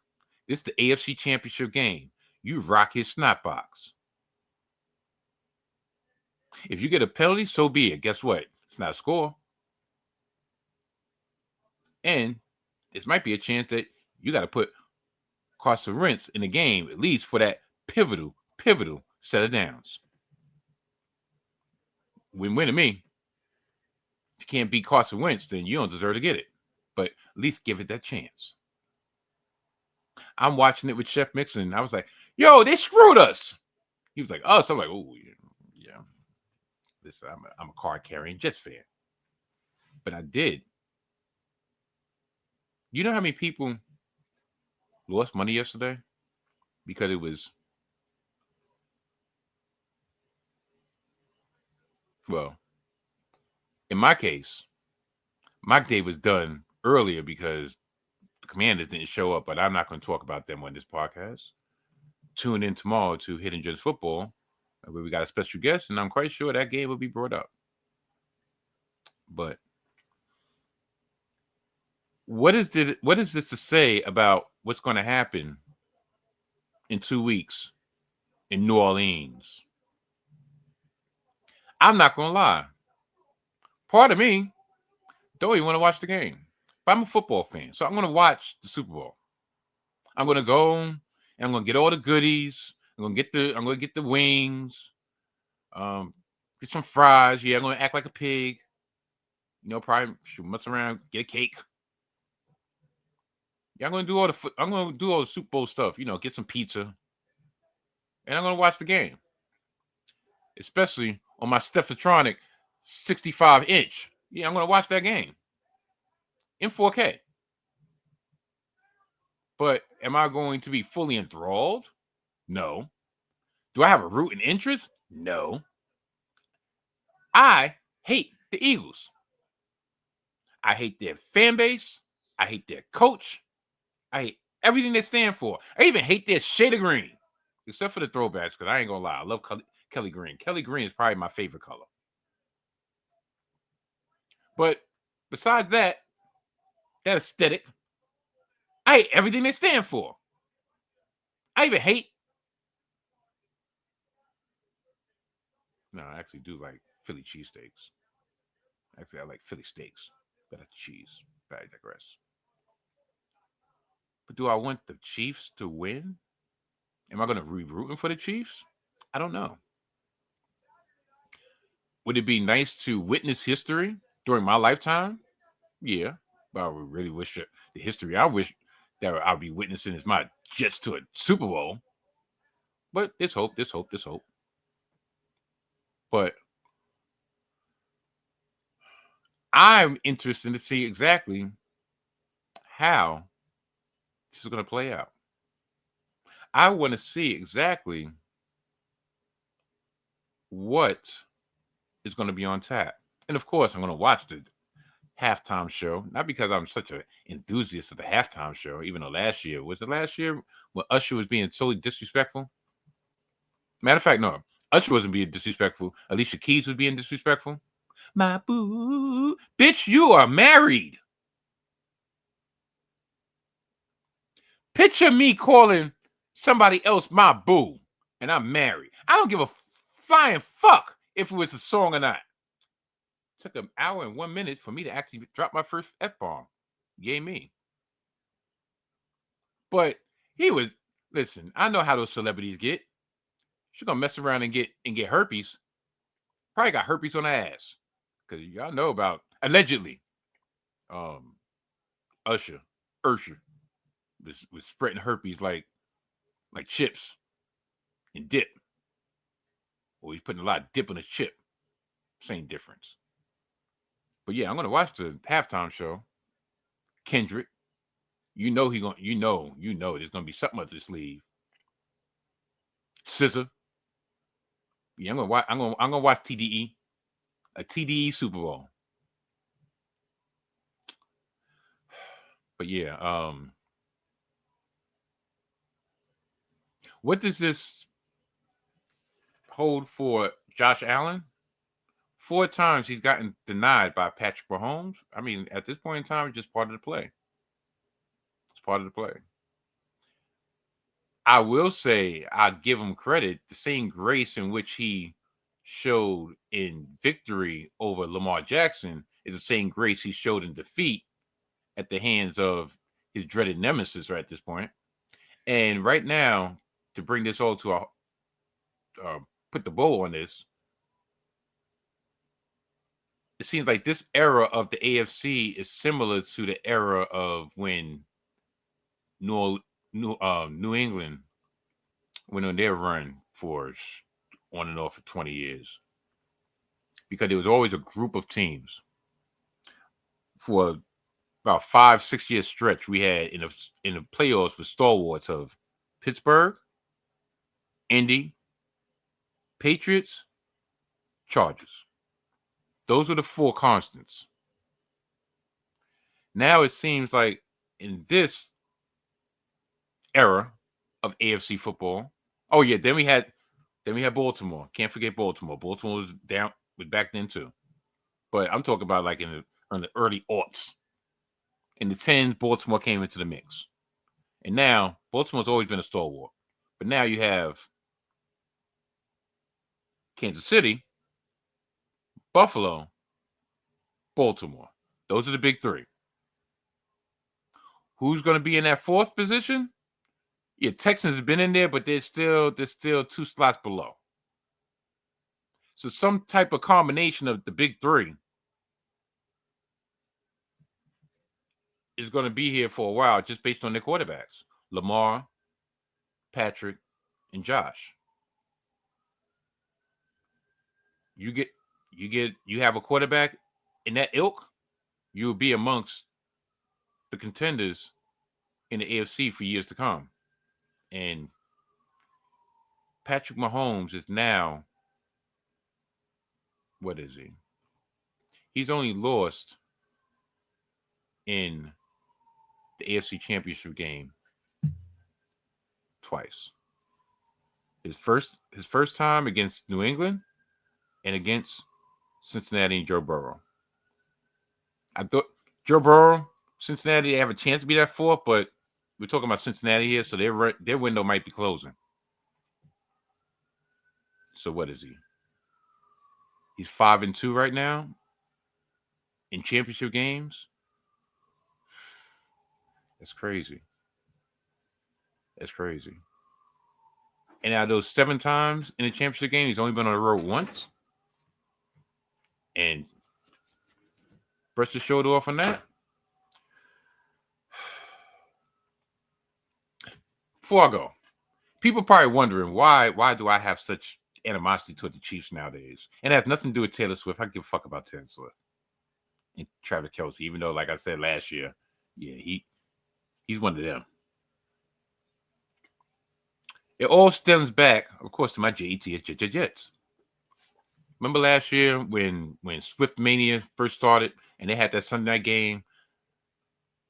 This is the AFC Championship game. You rock his snot box. If you get a penalty, so be it. Guess what? It's not a score. And this might be a chance that you got to put Carson Wentz in the game, at least for that pivotal set of downs. Win-win to me. If you can't beat Carson Wentz, then you don't deserve to get it. But at least give it that chance. I'm watching it with Chef Mixon, and I was like, yo, they screwed us. He was like, us. I'm like, oh, yeah. Listen, I'm a card-carrying Jets fan. But I did. You know how many people lost money yesterday? Because it was, well, in my case, my day was done earlier because the Commanders didn't show up, but I'm not going to talk about them on this podcast. Tune in tomorrow to Hidden Gems Football, where we got a special guest, and I'm quite sure that game will be brought up. But what is this to say about what's going to happen in 2 weeks in New Orleans? I'm not going to lie. Part of me don't even want to watch the game. But I'm a football fan, so I'm going to watch the Super Bowl. I'm going to go and I'm going to get all the goodies. I'm going to get the wings. Get some fries. Yeah, I'm going to act like a pig. Probably mess around, get a cake. Yeah, I'm going to do all the Super Bowl stuff. Get some pizza, and I'm going to watch the game, especially on my Stephatronic 65-inch. Yeah, I'm going to watch that game in 4K. But am I going to be fully enthralled? No. Do I have a root and interest? No. I hate the Eagles. I hate their fan base. I hate their coach. I hate everything they stand for. I even hate their shade of green, except for the throwbacks, because I ain't gonna lie. I love Kelly Green. Kelly Green is probably my favorite color. But besides that aesthetic, I hate everything they stand for. I even hate. No, I actually do like Philly cheesesteaks. Actually, I like Philly steaks better than cheese. But I digress. But do I want the Chiefs to win? Am I going to be rooting for the Chiefs? I don't know. Would it be nice to witness history during my lifetime? Yeah, but I would really wish the history I wish that I'll be witnessing is my Jets to a Super Bowl. But there's hope, there's hope, there's hope. But I'm interested to see exactly how this is going to play out. I want to see exactly what is going to be on tap. And of course, I'm going to watch the halftime show, not because I'm such an enthusiast of the halftime show, even though last year when Usher was being totally disrespectful. Matter of fact, no, Usher wasn't being disrespectful. Alicia Keys was being disrespectful. My boo, bitch, you are married. Picture me calling somebody else my boo, and I'm married. I don't give a flying fuck if it was a song or not. It took an hour and 1 minute for me to actually drop my first F-bomb. Yay me. But he was, listen, I know how those celebrities get. She's gonna mess around and get herpes. Probably got herpes on her ass. Cause y'all know about allegedly. Um Usher was spreading herpes like chips and dip. Or he's putting a lot of dip on his chip. Same difference. But yeah, I'm gonna watch the halftime show. Kendrick. You know there's gonna be something up his sleeve. SZA. Yeah, I'm gonna watch TDE. A TDE Super Bowl. But yeah, what does this hold for Josh Allen? 4 times he's gotten denied by Patrick Mahomes. I mean, at this point in time, it's just part of the play. It's part of the play. I will say I give him credit. The same grace in which he showed in victory over Lamar Jackson is the same grace he showed in defeat at the hands of his dreaded nemesis right at this point. And right now, to bring this all to a put the bow on this, it seems like this era of the AFC is similar to the era of when New England went on their run for on and off for 20 years. Because there was always a group of teams. For about 5-6 year stretch, we had in the playoffs with stalwarts of Pittsburgh, Indy, Patriots, Chargers. Those are the 4 constants. Now it seems like in this era of AFC football, oh yeah, then we had Baltimore. Can't forget Baltimore. Baltimore was back then too. But I'm talking about like in the early aughts. In the 10s, Baltimore came into the mix. And now Baltimore's always been a stalwart. But now you have Kansas City, Buffalo, Baltimore. Those are the big 3. Who's going to be in that 4th position? Yeah, Texans have been in there, but they're still 2 slots below. So some type of combination of the big 3 is going to be here for a while just based on their quarterbacks. Lamar, Patrick, and Josh. You have a quarterback in that ilk, you'll be amongst the contenders in the AFC for years to come. And Patrick Mahomes is now, what is he? He's only lost in the AFC Championship game twice. His first time against New England and against Cincinnati and Joe Burrow. I thought Joe Burrow, Cincinnati, they have a chance to be that fourth, but we're talking about Cincinnati here, so their window might be closing. So what is he? He's 5-2 right now in championship games. That's crazy. That's crazy. And out of those 7 times in the championship game, he's only been on the road once. And brushed his shoulder off on that. Before I go, people probably wondering why do I have such animosity toward the Chiefs nowadays? And it has nothing to do with Taylor Swift. I give a fuck about Taylor Swift and Travis Kelce, even though, like I said last year, yeah, he's one of them. It all stems back, of course, to my Jets. Remember last year when Swift Mania first started and they had that Sunday night game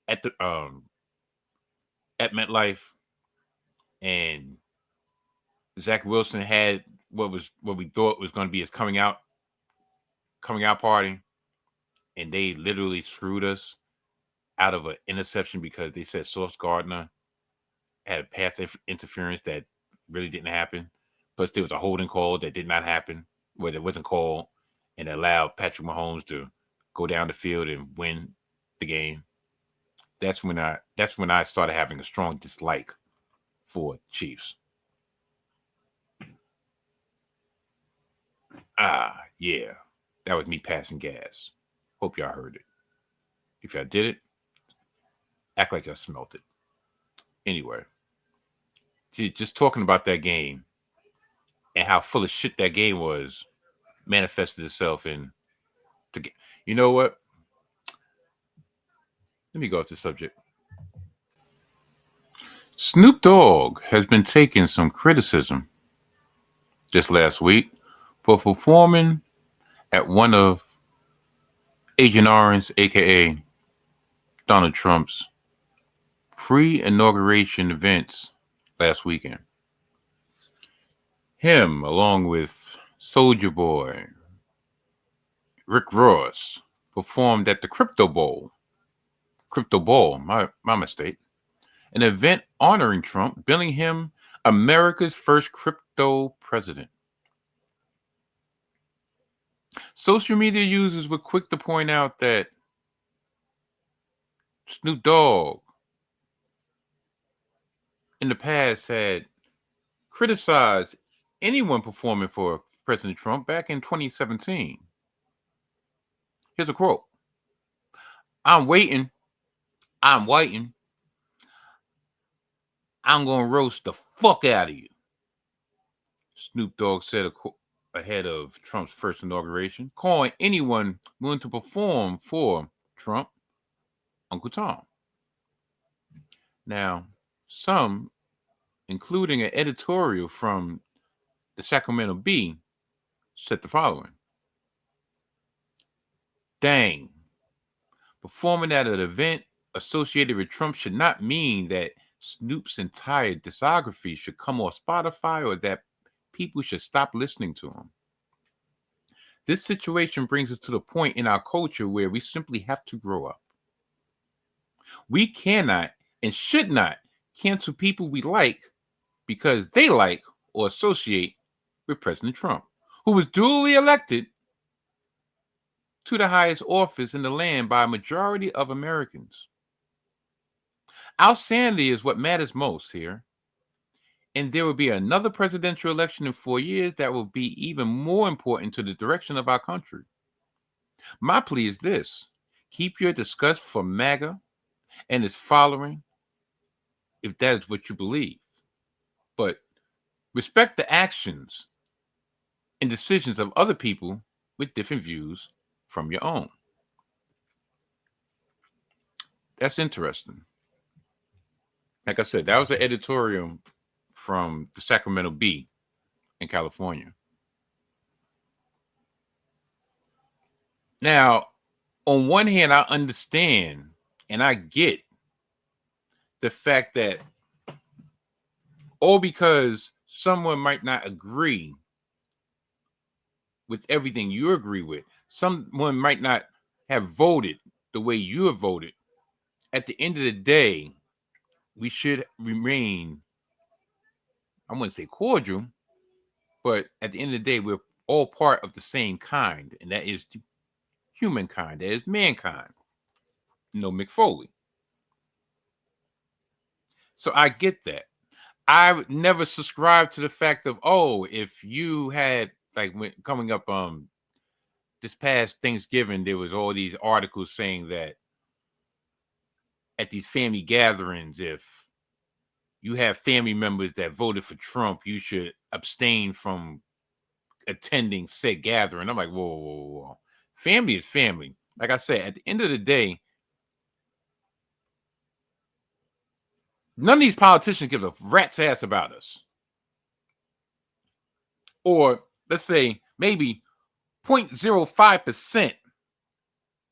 at the at MetLife, and Zach Wilson had what we thought was going to be his coming out party, and they literally screwed us out of an interception because they said Sauce Gardner had a pass interference that really didn't happen. Plus, there was a holding call that did not happen, where it wasn't called, and allowed Patrick Mahomes to go down the field and win the game. That's when I started having a strong dislike for Chiefs. Yeah, that was me passing gas. Hope y'all heard it. If y'all did it, act like y'all smelt it. Anyway, just talking about that game and how full of shit that game was manifested itself in the game. You know what? Let me go off the subject. Snoop Dogg has been taking some criticism just last week for performing at one of Agent Orange, aka Donald Trump's pre-inauguration events last weekend. Him, along with Soulja Boy, Rick Ross, performed at the Crypto Ball, my mistake, an event honoring Trump, billing him America's first crypto president. Social media users were quick to point out that Snoop Dogg in the past had criticized anyone performing for President Trump back in 2017. Here's a quote. I'm waiting. I'm going to roast the fuck out of you. Snoop Dogg said ahead of Trump's first inauguration, calling anyone willing to perform for Trump Uncle Tom. Now, some, including an editorial from the Sacramento Bee, said the following. Dang, performing at an event associated with Trump should not mean that Snoop's entire discography should come off Spotify or that people should stop listening to him. This situation brings us to the point in our culture where we simply have to grow up. We cannot and should not cancel people we like because they like or associate with President Trump, who was duly elected to the highest office in the land by a majority of Americans. Our sanity is what matters most here. And there will be another presidential election in 4 years that will be even more important to the direction of our country. My plea is this. Keep your disgust for MAGA and its following, if that is what you believe. But respect the actions and decisions of other people with different views from your own. That's interesting. Like I said, that was an editorial from the Sacramento Bee in California. Now, on one hand, I understand And I get the fact that all because someone might not agree with everything you agree with, someone might not have voted the way you have voted. At the end of the day, we should remain, I wouldn't say cordial, but at the end of the day, we're all part of the same kind, and that is humankind, that is mankind. No McFoley. So I get that. I would never subscribe to the fact of, oh, if you had like when coming up this past Thanksgiving, there was all these articles saying that at these family gatherings, if you have family members that voted for Trump, you should abstain from attending said gathering. I'm like, whoa, whoa, whoa, whoa. Family is family. Like I said, at the end of the day, none of these politicians give a rat's ass about us. Or let's say maybe 0.05%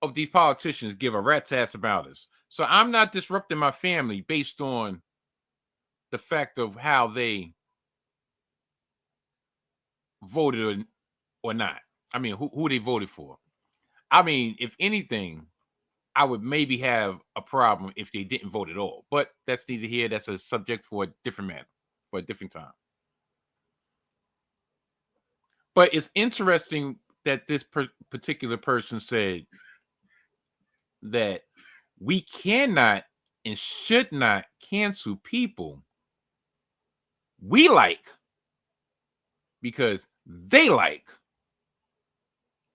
of these politicians give a rat's ass about us. So I'm not disrupting my family based on the fact of how they voted or not. I mean, who they voted for. I mean, if anything, I would maybe have a problem if they didn't vote at all. But that's neither here. That's a subject for a different matter, for a different time. But it's interesting that this particular person said that we cannot and should not cancel people we like because they like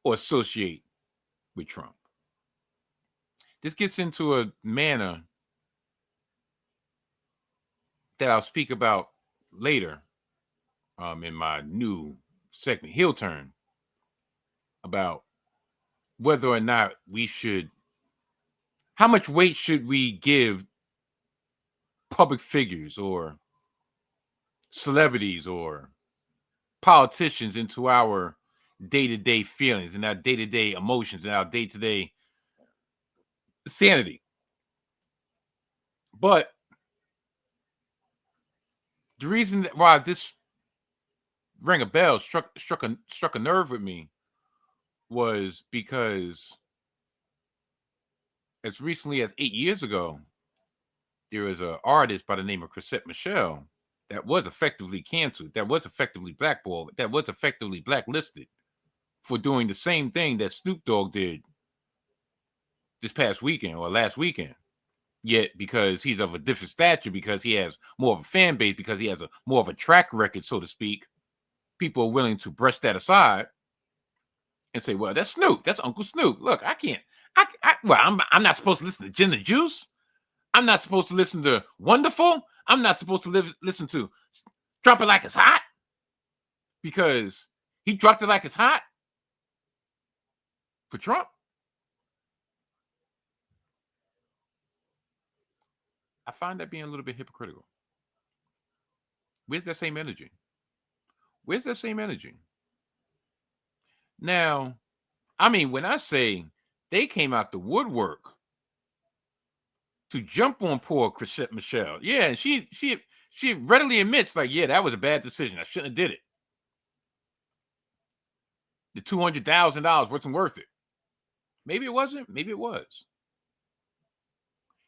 or associate with Trump. This gets into a manner that I'll speak about later in my new segment, Heel Turn, about whether or not we should, how much weight should we give public figures or celebrities or politicians into our day-to-day feelings and our day-to-day emotions and our day-to-day sanity. But the reason that why this rang a bell, struck a nerve with me, was because as recently as 8 years ago, there was an artist by the name of Chrisstte Michele that was effectively canceled, that was effectively blackballed, that was effectively blacklisted for doing the same thing that Snoop Dogg did this past weekend or last weekend. Yet, because he's of a different stature, because he has more of a fan base, because he has more of a track record, so to speak, people are willing to brush that aside and say, "Well, that's Snoop. That's Uncle Snoop. Look, I can't. I'm not supposed to listen to Gin and Juice. I'm not supposed to listen to Wonderful. I'm not supposed to listen to Drop It Like It's Hot because he dropped it like it's hot for Trump." I find that being a little bit hypocritical. Where's that same energy? Where's that same energy? Now, I mean, when I say they came out the woodwork to jump on poor Chrisstte Michele, yeah, and she readily admits, like, yeah, that was a bad decision. I shouldn't have did it. The $200,000 wasn't worth it. Maybe it wasn't. Maybe it was.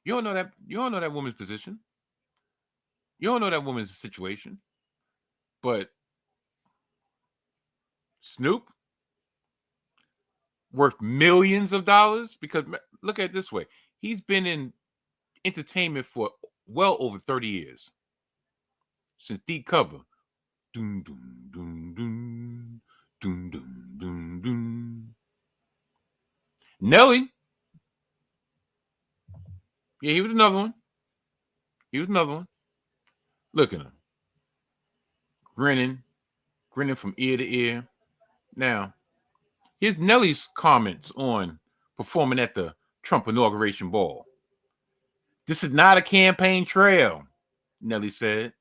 You don't know that. You don't know that woman's position. You don't know that woman's situation. But Snoop, worth millions of dollars, because look at it this way. He's been in entertainment for well over 30 years. Since Deep Cover. Doom, doom, doom, doom, doom, doom, doom, doom. Nelly. Yeah, he was another one. He was another one. Look at him. Grinning from ear to ear. Now, here's Nelly's comments on performing at the Trump inauguration ball. "This is not a campaign trail," Nelly said.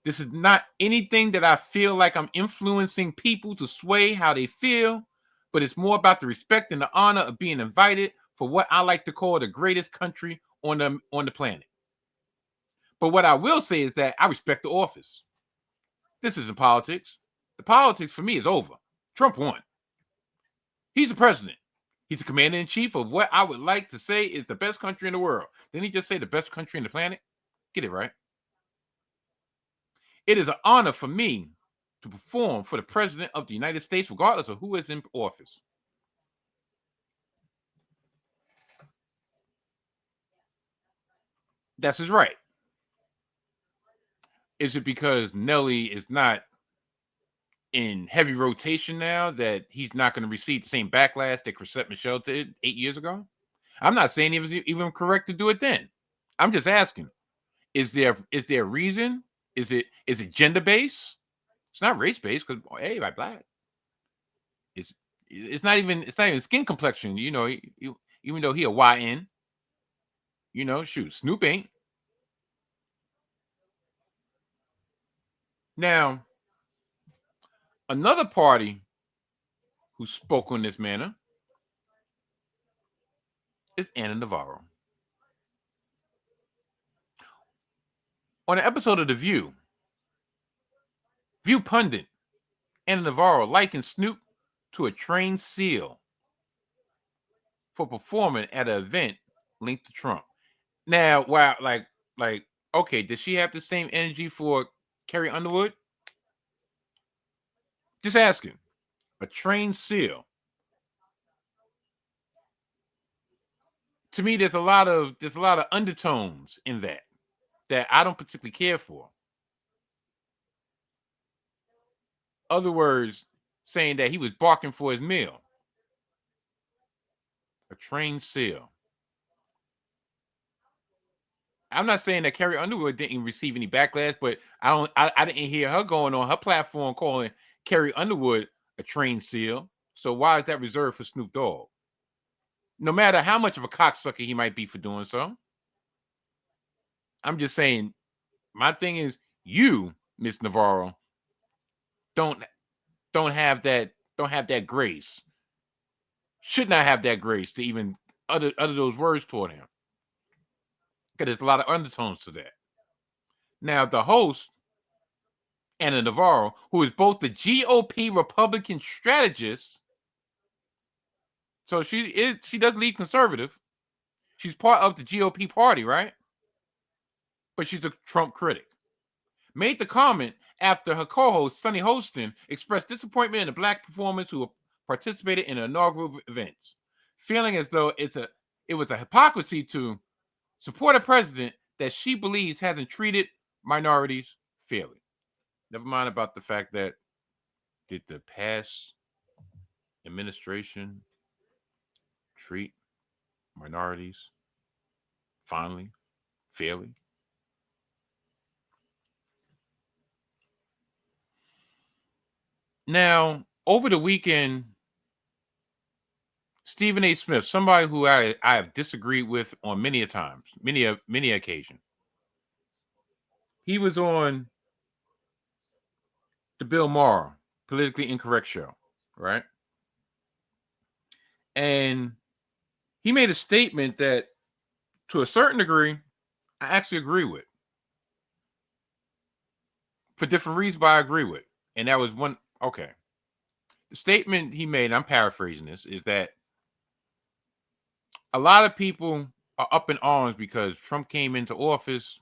"This is not anything that I feel like I'm influencing people to sway how they feel, but it's more about the respect and the honor of being invited for what I like to call the greatest country on the planet. But what I will say is that I respect the office. This isn't politics. The politics for me is over. Trump won. He's the president. He's the commander-in-chief of what I would like to say is the best country in the world. Didn't he just say the best country in the planet? Get it right. It is an honor for me to perform for the president of the United States, regardless of who is in office. That's his right. Is it because Nelly is not in heavy rotation now that he's not going to receive the same backlash that Chrisstte Michele did 8 years ago? I'm not saying it was even correct to do it then. I'm just asking, is there a reason? Is it gender based? It's not race based because hey, I'm black. It's not even skin complexion. You know, even though he a YN. You know, shoot, Snoop ain't. Now, another party who spoke on this manner is Ana Navarro. On an episode of The View pundit Ana Navarro likened Snoop to a trained SEAL for performing at an event linked to Trump. Now, wow, like, okay, does she have the same energy for Carrie Underwood? Just asking. A trained SEAL. To me, there's a lot of undertones in that I don't particularly care for. Other words, saying that he was barking for his meal. A trained SEAL. I'm not saying that Carrie Underwood didn't receive any backlash, but I didn't hear her going on her platform calling Carrie Underwood a trained SEAL. So why is that reserved for Snoop Dogg? No matter how much of a cocksucker he might be for doing so. I'm just saying, my thing is, you, Miss Navarro, don't have that grace. Should not have that grace to even utter those words toward him. Because there's a lot of undertones to that. Now, the host, Ana Navarro, who is both the GOP Republican strategist, so she does lead conservative. She's part of the GOP party, right? But she's a Trump critic. Made the comment after her co-host, Sunny Hostin, expressed disappointment in the black performers who participated in the inaugural events, feeling as though it was a hypocrisy to support a president that she believes hasn't treated minorities fairly. Never mind about the fact that did the past administration treat minorities finally, fairly? Now, over the weekend, Stephen A. Smith, somebody who I have disagreed with on many occasions, he was on the Bill Maher Politically Incorrect show, right? And he made a statement that, to a certain degree, I actually agree with. For different reasons, but I agree with. And that was one, okay. The statement he made, I'm paraphrasing this, is that a lot of people are up in arms because Trump came into office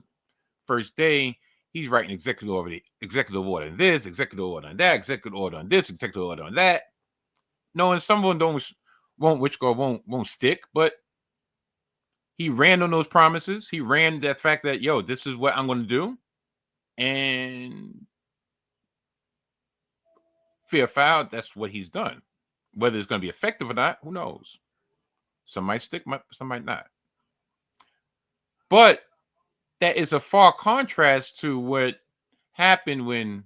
first day. He's writing executive order on this, executive order on that, executive order on this, executive order on that. Knowing some of them won't stick, but he ran on those promises. He ran that fact that, yo, this is what I'm going to do. And fear foul, that's what he's done. Whether it's going to be effective or not, who knows? Some might stick, some might not. But that is a far contrast to what happened when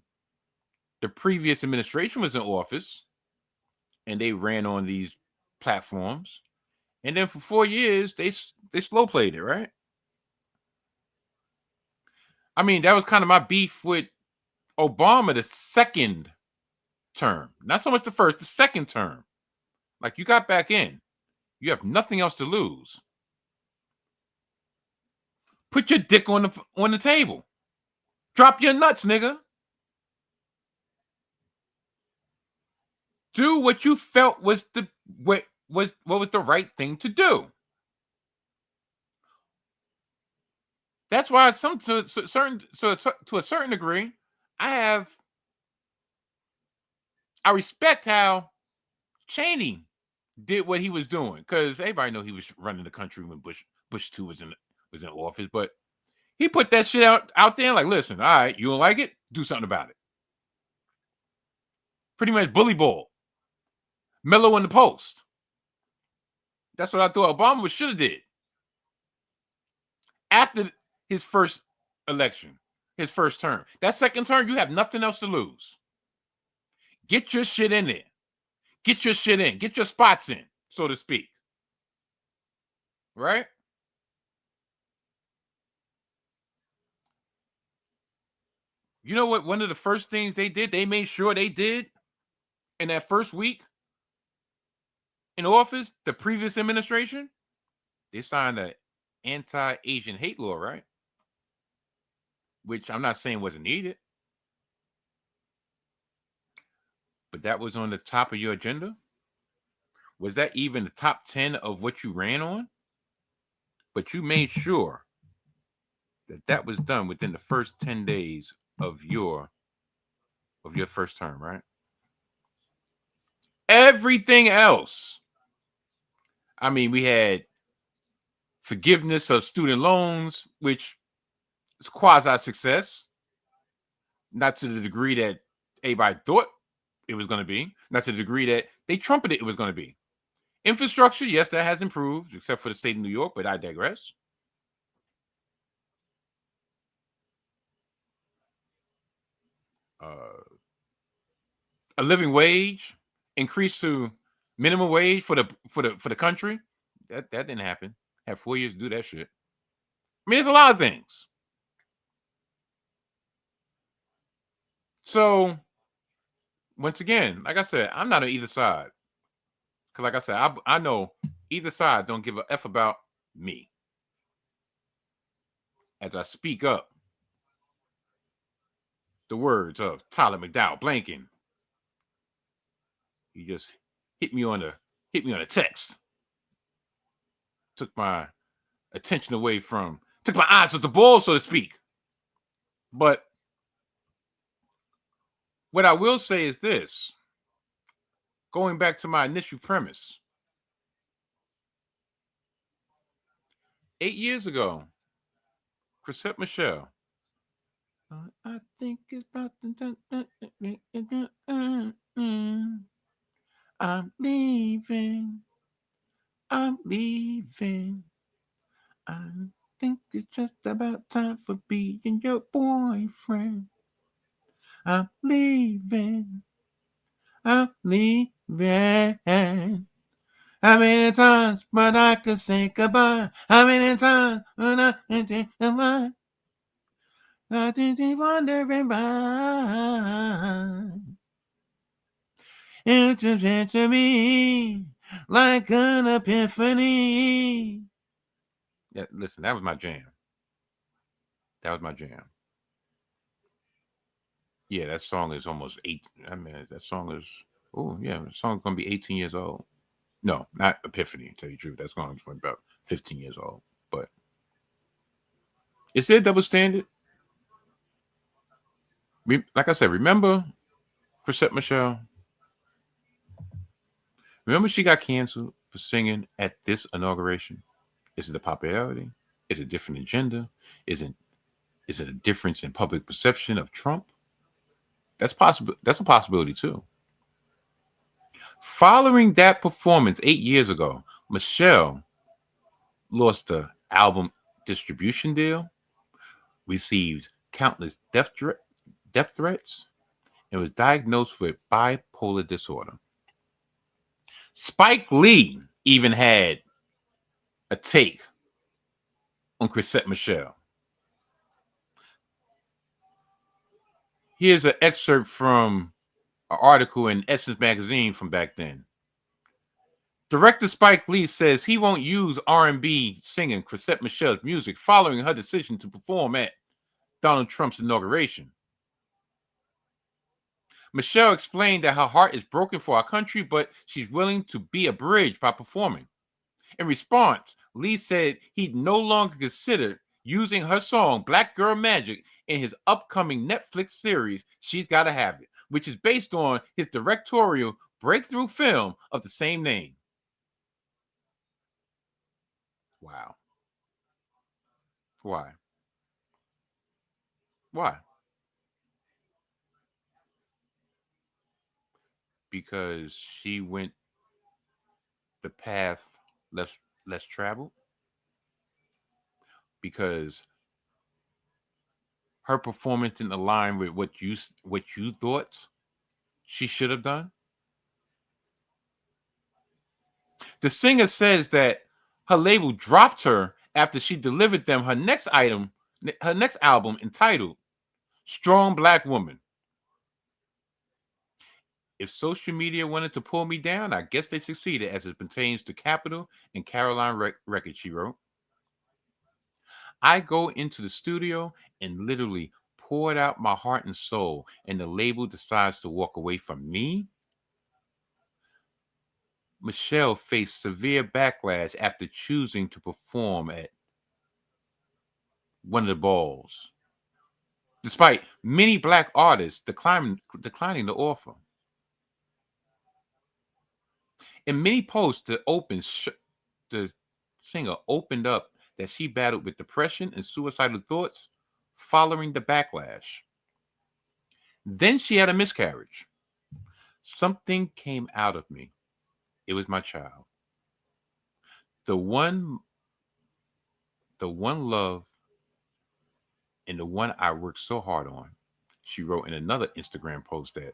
the previous administration was in office and they ran on these platforms. And then for 4 years, they slow played it, right? I mean, that was kind of my beef with Obama the second term. Not so much the first, the second term. Like, you got back in. You have nothing else to lose. Put your dick on the table. Drop your nuts, nigga. Do what you felt was what was the right thing to do. That's why to a certain degree, I respect how Cheney did what he was doing, because everybody know he was running the country when Bush 2 was in office, but he put that shit out there like, listen, all right, you don't like it, do something about it. Pretty much bully ball. Mellow in the post. That's what I thought Obama should have did. After his first election, his first term. That second term, you have nothing else to lose. Get your shit in there. Get your shit in. Get your spots in, so to speak. Right? You know what? One of the first things they did, they made sure they did in that first week in office, the previous administration, they signed an anti-Asian hate law, right? Which I'm not saying wasn't needed, but that was on the top of your agenda. Was that even the top 10 of what you ran on? But you made sure that was done within the first 10 days of your first term, right? Everything else, I mean, we had forgiveness of student loans, which is quasi-success, not to the degree that everybody thought it was going to be, not to the degree that they trumpeted it was going to be. Infrastructure, yes, that has improved, except for the state of New York, but I digress. A living wage increase to minimum wage for the country. That didn't happen. Had 4 years to do that shit. I mean, there's a lot of things. So once again, like I said, I'm not on either side. Because like I said, I know either side don't give a F about me. As I speak up the words of Tyler McDowell Blanken. He just hit me on a text. Took my attention away from, took my eyes off the ball, so to speak. But what I will say is this, going back to my initial premise. 8 years ago, Chrisstte Michele. I think it's about I'm leaving. I'm leaving. I think it's just about time for being your boyfriend. I'm leaving. I'm leaving. How many times but I could say goodbye? How many times when I think goodbye? I think you're wondering why. It's just to me like an epiphany. Yeah, listen, that was my jam. Yeah, that song is almost 8. I mean, that song is, the song's gonna be 18 years old. No, not Epiphany, to tell you the truth. That song's about 15 years old. But is there a double standard? Like I said, remember Chrisstte Michele? Remember she got canceled for singing at this inauguration? Is it the popularity? Is it a different agenda? Is it a difference in public perception of Trump? That's possible. That's a possibility too. Following that performance 8 years ago, Michelle lost the album distribution deal, received countless death threats, and was diagnosed with bipolar disorder. Spike Lee even had a take on Chrisstte Michele. Here's an excerpt from an article in Essence magazine from back then. Director Spike Lee says he won't use R&B singing Chrisstte Michele's music following her decision to perform at Donald Trump's inauguration. Michele explained that her heart is broken for our country, but she's willing to be a bridge by performing. In response, Lee said he'd no longer consider using her song Black Girl Magic in his upcoming Netflix series She's Gotta Have It, which is based on his directorial breakthrough film of the same name. Wow. Why? Why? Because she went the path less traveled? Because her performance didn't align with what you thought she should have done? The singer says that her label dropped her after she delivered them her next album entitled Strong Black Woman. If social media wanted to pull me down, I guess they succeeded as it pertains to Capitol and Caroline Records, she wrote. I go into the studio and literally poured out my heart and soul, and the label decides to walk away from me? Michele faced severe backlash after choosing to perform at one of the balls, despite many black artists declining the offer. In many posts, the singer opened up that she battled with depression and suicidal thoughts following the backlash. Then she had a miscarriage. Something came out of me. It was my child. The one love and the one I worked so hard on, she wrote in another Instagram post that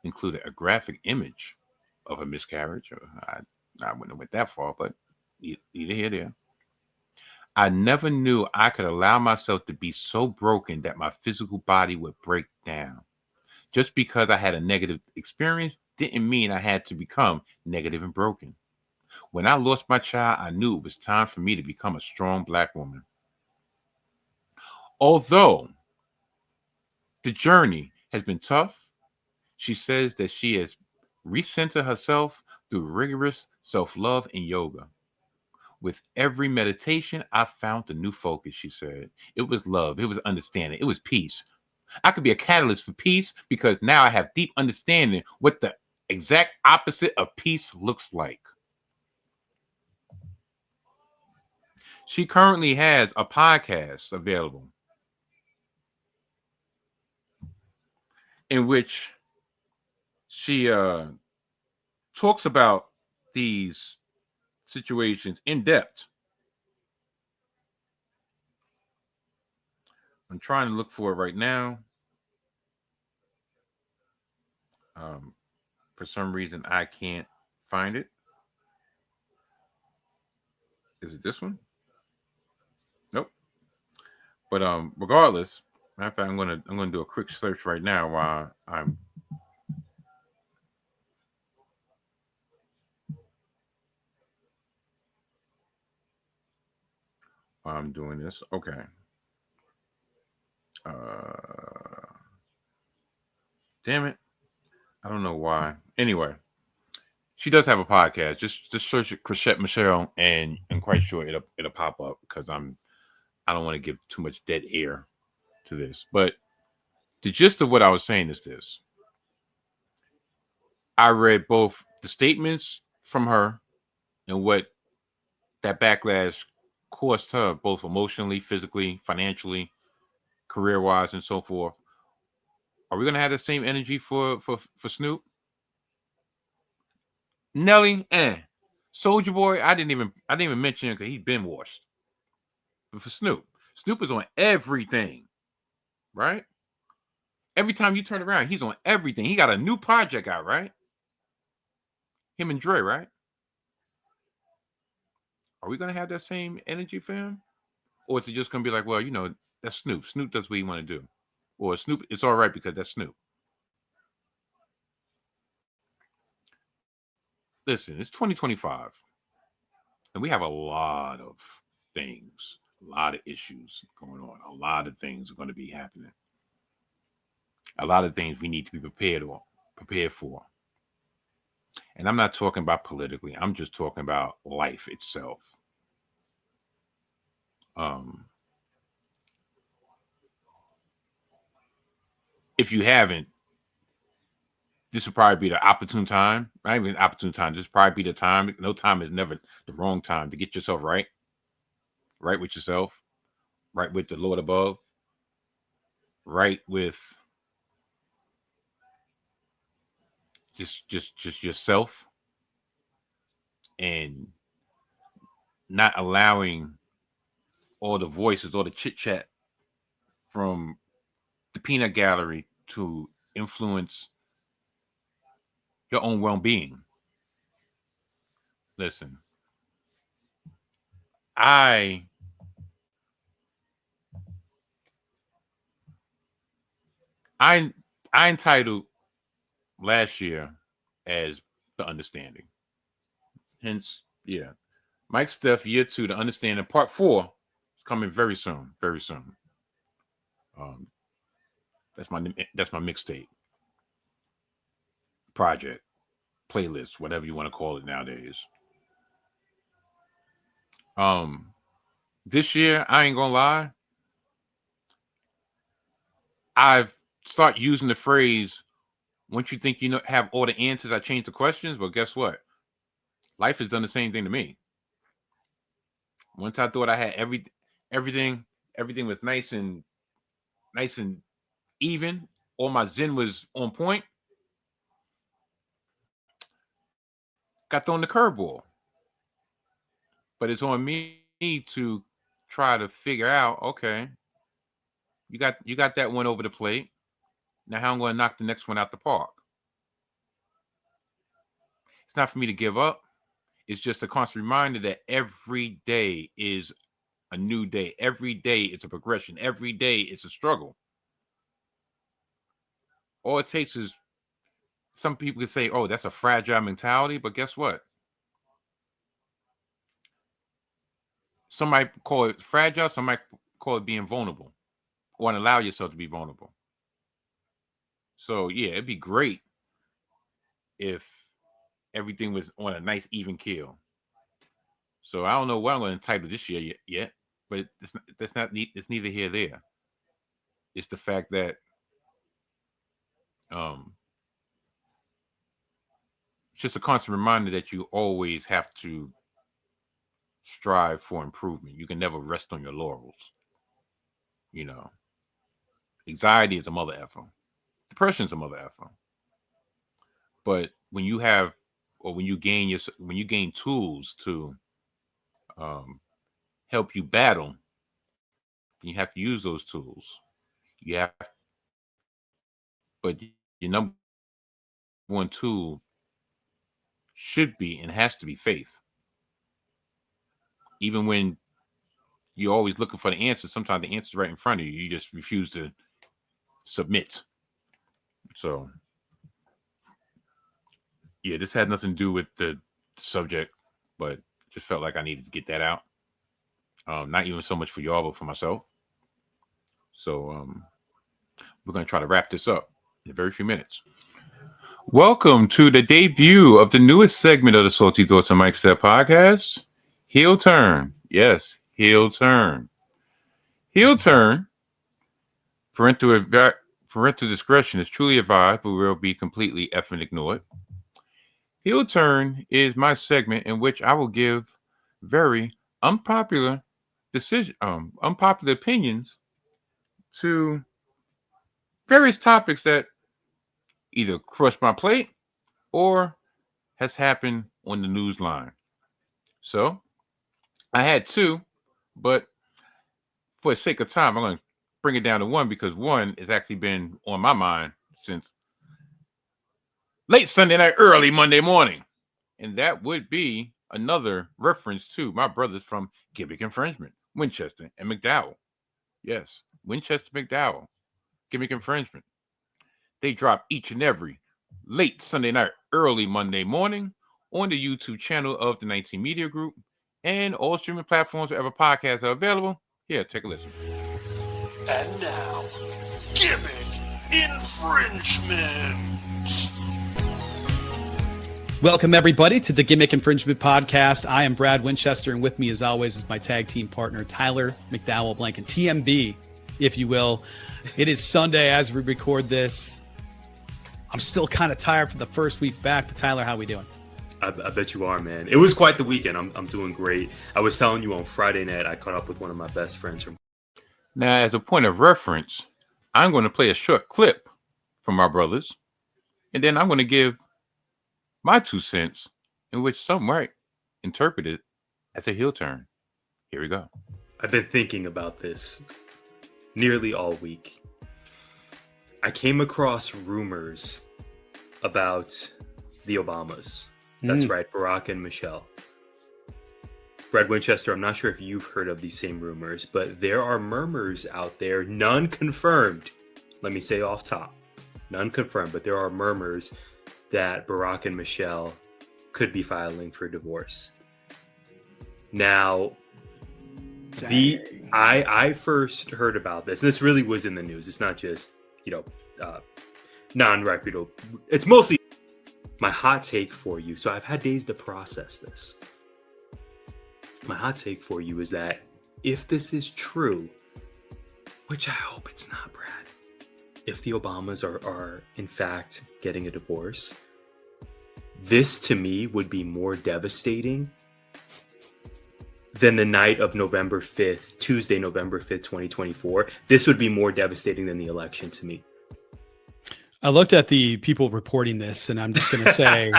included a graphic image of a miscarriage. I wouldn't have went that far, but neither here nor there. I never knew I could allow myself to be so broken that my physical body would break down. Just because I had a negative experience didn't mean I had to become negative and broken. When I lost my child, I knew it was time for me to become a strong black woman. Although the journey has been tough, she says that she has recentered herself through rigorous self-love and yoga. With every meditation, I found a new focus, she said. It was love. It was understanding. It was peace. I could be a catalyst for peace because now I have deep understanding what the exact opposite of peace looks like. She currently has a podcast available in which she talks about these situations in depth. I'm trying to look for it right now. For some reason, I can't find it. Is it this one? Nope. But regardless, matter of fact, I'm gonna do a quick search right now while I'm doing this. Okay. Damn it. I don't know why. Anyway, she does have a podcast. Just search Chrisstte Michele, and I'm quite sure it'll pop up because I don't want to give too much dead air to this. But the gist of what I was saying is this. I read both the statements from her and what that backlash cost her, both emotionally, physically, financially, career-wise, and so forth. Are we gonna have the same energy for Snoop? Nelly, Soldier Boy, I didn't even mention him because he's been washed. But for Snoop is on everything, right? Every time you turn around, he's on everything. He got a new project out, right? Him and Dre, right? Are we gonna have that same energy for him? Or is it just gonna be like, well, that's Snoop. Snoop does what he want to do. Or Snoop, it's all right because that's Snoop. listen, it's 2025, and we have a lot of things, a lot of issues going on. A lot of things are going to be happening. A lot of things we need to be prepared for. And I'm not talking about politically. I'm just talking about life itself. If you haven't, this would probably be the opportune time. Not even opportune time. This would probably be the time. No time is never the wrong time to get yourself right. Right with yourself. Right with the Lord above. Right with just yourself, and not allowing all the voices or the chit chat from the peanut gallery to influence your own well-being. Listen, I I I entitled last year as The Understanding. Hence, yeah. Mike Steph, year 2, The Understanding, part 4 is coming very soon. Very soon. Um, that's my mixtape, project, playlist, whatever you want to call it nowadays. This year, I ain't gonna lie, I've start using the phrase, once you think you know have all the answers, I change the questions. Well, guess what? Life has done the same thing to me. Once I thought I had everything was nice and even, all my zen was on point, got thrown the curveball. But it's on me to try to figure out, okay, you got that one over the plate. Now how I'm going to knock the next one out the park. It's not for me to give up. It's just a constant reminder that every day is a new day. Every day is a progression. Every day is a struggle. All it takes is, some people could say, oh, that's a fragile mentality. But guess what? Some might call it fragile. Some might call it being vulnerable, or allow yourself to be vulnerable. So, yeah, it'd be great if everything was on a nice, even keel. So I don't know what I'm going to entitle this year yet, but it's neither here nor there. It's the fact that it's just a constant reminder that you always have to strive for improvement. You can never rest on your laurels. You know, anxiety is a mother effer. Depression is a mother effer. But when you have, or when you gain tools to help you battle, you have to use those tools. You have, but your number one tool should be and has to be faith. Even when you're always looking for the answer, sometimes the answer's right in front of you. You just refuse to submit. So, yeah, this had nothing to do with the subject, but just felt like I needed to get that out. Not even so much for y'all, but for myself. So, we're going to try to wrap this up in a very few minutes. Welcome to the debut of the newest segment of the Salty Thoughts on Mike Steph podcast, Heel Turn. Yes, Heel Turn. Heel Turn, parental discretion is truly advised, but will be completely effing ignored. Heel Turn is my segment in which I will give very unpopular opinions to various topics that either cross my plate or has happened on the news line. So I had 2, but for the sake of time, I'm going to bring it down to 1 because 1 has actually been on my mind since late Sunday night, early Monday morning. And that would be another reference to my brothers from Gimmick Infringement, Winchester and McDowell. Yes, Winchester, McDowell, Gimmick Infringement. They drop each and every late Sunday night, early Monday morning on the YouTube channel of the 19 Media Group and all streaming platforms wherever podcasts are available. Here, take a listen. And now, gimmick infringement. Welcome, everybody, to the Gimmick Infringement Podcast. I am Brad Winchester, and with me, as always, is my tag team partner, Tyler McDowell Blanken, TMB, if you will. It is Sunday as we record this. I'm still kind of tired from the first week back, but Tyler, how we doing? I bet you are, man. It was quite the weekend. I'm doing great. I was telling you on Friday night, I caught up with one of my best friends from. Now, as a point of reference, I'm going to play a short clip from our brothers, and then I'm going to give my 2 cents, in which some might interpret it as a heel turn. Here we go. I've been thinking about this nearly all week. I came across rumors about the Obamas. That's right, Barack and Michelle. Brad Winchester, I'm not sure if you've heard of these same rumors, but there are murmurs out there, none confirmed. Let me say off top, none confirmed, but there are murmurs that Barack and Michelle could be filing for divorce. Now, I first heard about this. This really was in the news. It's not just, non-reputable. It's mostly my hot take for you. So I've had days to process this. My hot take for you is that if this is true, which I hope it's not, Brad, if the Obamas are in fact getting a divorce, this to me would be more devastating than the night of November 5th, Tuesday, November 5th, 2024. This would be more devastating than the election to me. I looked at the people reporting this, and I'm just going to say,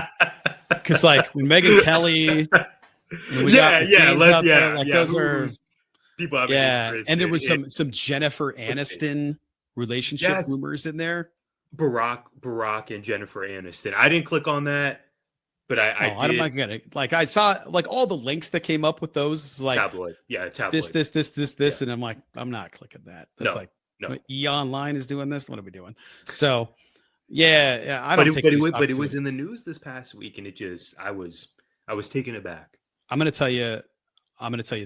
because like when Megyn Kelly, those are people having interest and there was some Jennifer Aniston relationship rumors in there. Barack and Jennifer Aniston. I didn't click on that, but I'm not gonna I saw like all the links that came up with those like tabloid. This, and I'm like, I'm not clicking that. That's no. E Online is doing this. What are we doing? So I don't think but it was in the news this past week, and it just I was taken aback. I'm gonna tell you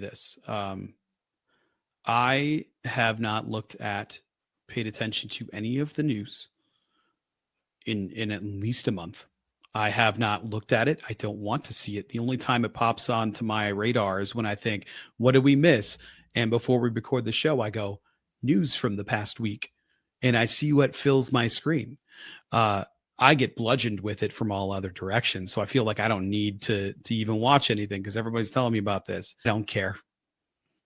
this. I have not paid attention to any of the news in at least a month. I have not looked at it. I don't want to see it. The only time it pops onto my radar is when I think, what did we miss? And before we record the show, I go, news from the past week. And I see what fills my screen. I get bludgeoned with it from all other directions. So I feel like I don't need to even watch anything because everybody's telling me about this. I don't care.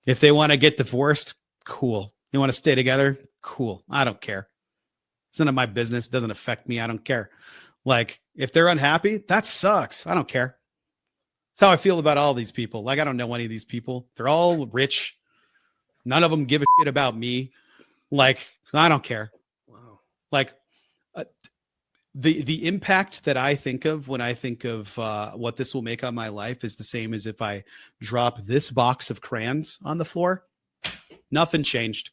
If they want to get divorced, cool. They want to stay together, cool. I don't care. It's none of my business. It doesn't affect me. I don't care. Like, if they're unhappy, that sucks. I don't care. That's how I feel about all these people. Like, I don't know any of these people. They're all rich. None of them give a shit about me. Like, I don't care. Wow. Like, the impact that I think of when I think of what this will make on my life is the same as if I drop this box of crayons on the floor. Nothing changed.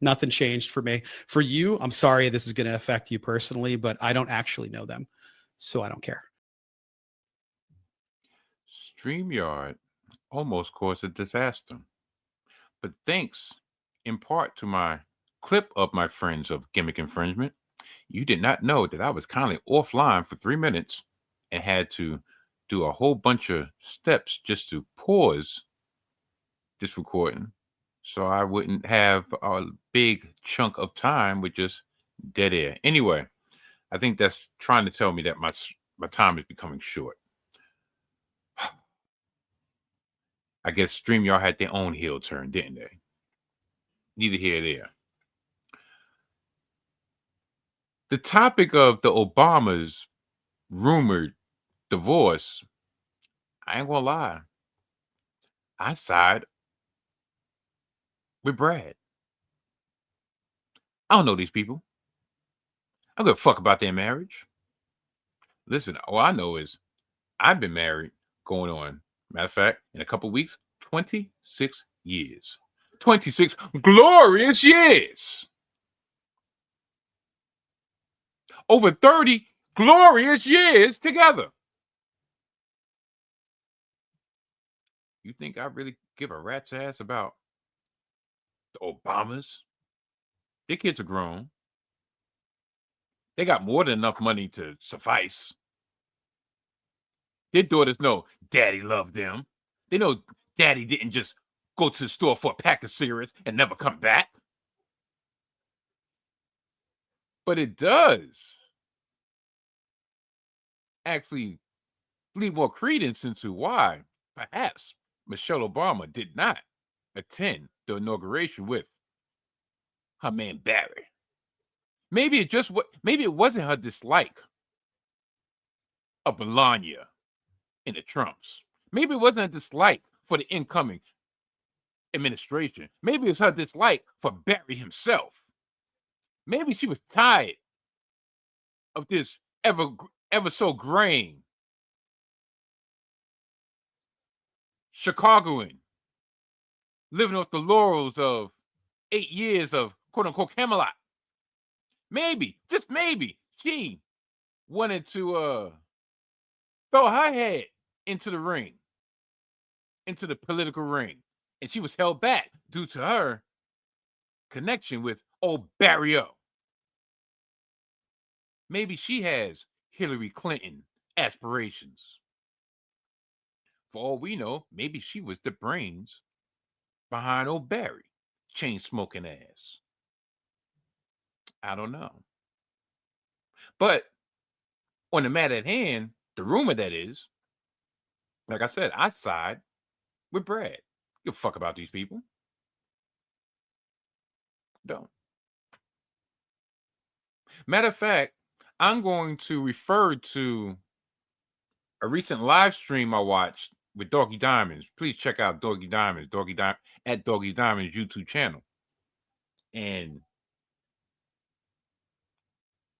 Nothing changed for me. For you, I'm sorry this is going to affect you personally, but I don't actually know them, so I don't care. StreamYard almost caused a disaster. But thanks in part to my clip of my friends of Gimmick Infringement, you did not know that I was kindly offline for 3 minutes and had to do a whole bunch of steps just to pause this recording so I wouldn't have a big chunk of time with just dead air. Anyway, I think that's trying to tell me that my time is becoming short. I guess StreamYard had their own heel turn, didn't they? Neither here nor there. The topic of the Obamas' rumored divorce, I ain't gonna lie, I side with Brad. I don't know these people. I don't give a fuck about their marriage. Listen, all I know is I've been married going on, matter of fact, in a couple of weeks, 26 years. 26 glorious years. Over 30 glorious years together. You think I really give a rat's ass about the Obamas? Their kids are grown. They got more than enough money to suffice. Their daughters know daddy loved them. They know daddy didn't just go to the store for a pack of cigarettes and never come back. But it does actually leave more credence into why perhaps Michelle Obama did not attend the inauguration with her man Barry. Maybe it wasn't her dislike of Melania and the Trumps. Maybe it wasn't a dislike for the incoming administration. Maybe it's her dislike for Barry himself. Maybe she was tired of this ever so graying Chicagoan living off the laurels of 8 years of quote unquote Camelot. Maybe, just maybe, she wanted to throw her head into the ring, into the political ring. And she was held back due to her connection with old Barry O. Maybe she has Hillary Clinton aspirations. For all we know, maybe she was the brains behind old Barry, chain smoking ass. I don't know. But on the matter at hand, the rumor that is, like I said, I side with Brad. Give a fuck about these people. Don't. Matter of fact, I'm going to refer to a recent live stream I watched with Doggy Diamonds. Please check out Doggy Diamonds, at Doggy Diamonds YouTube channel. And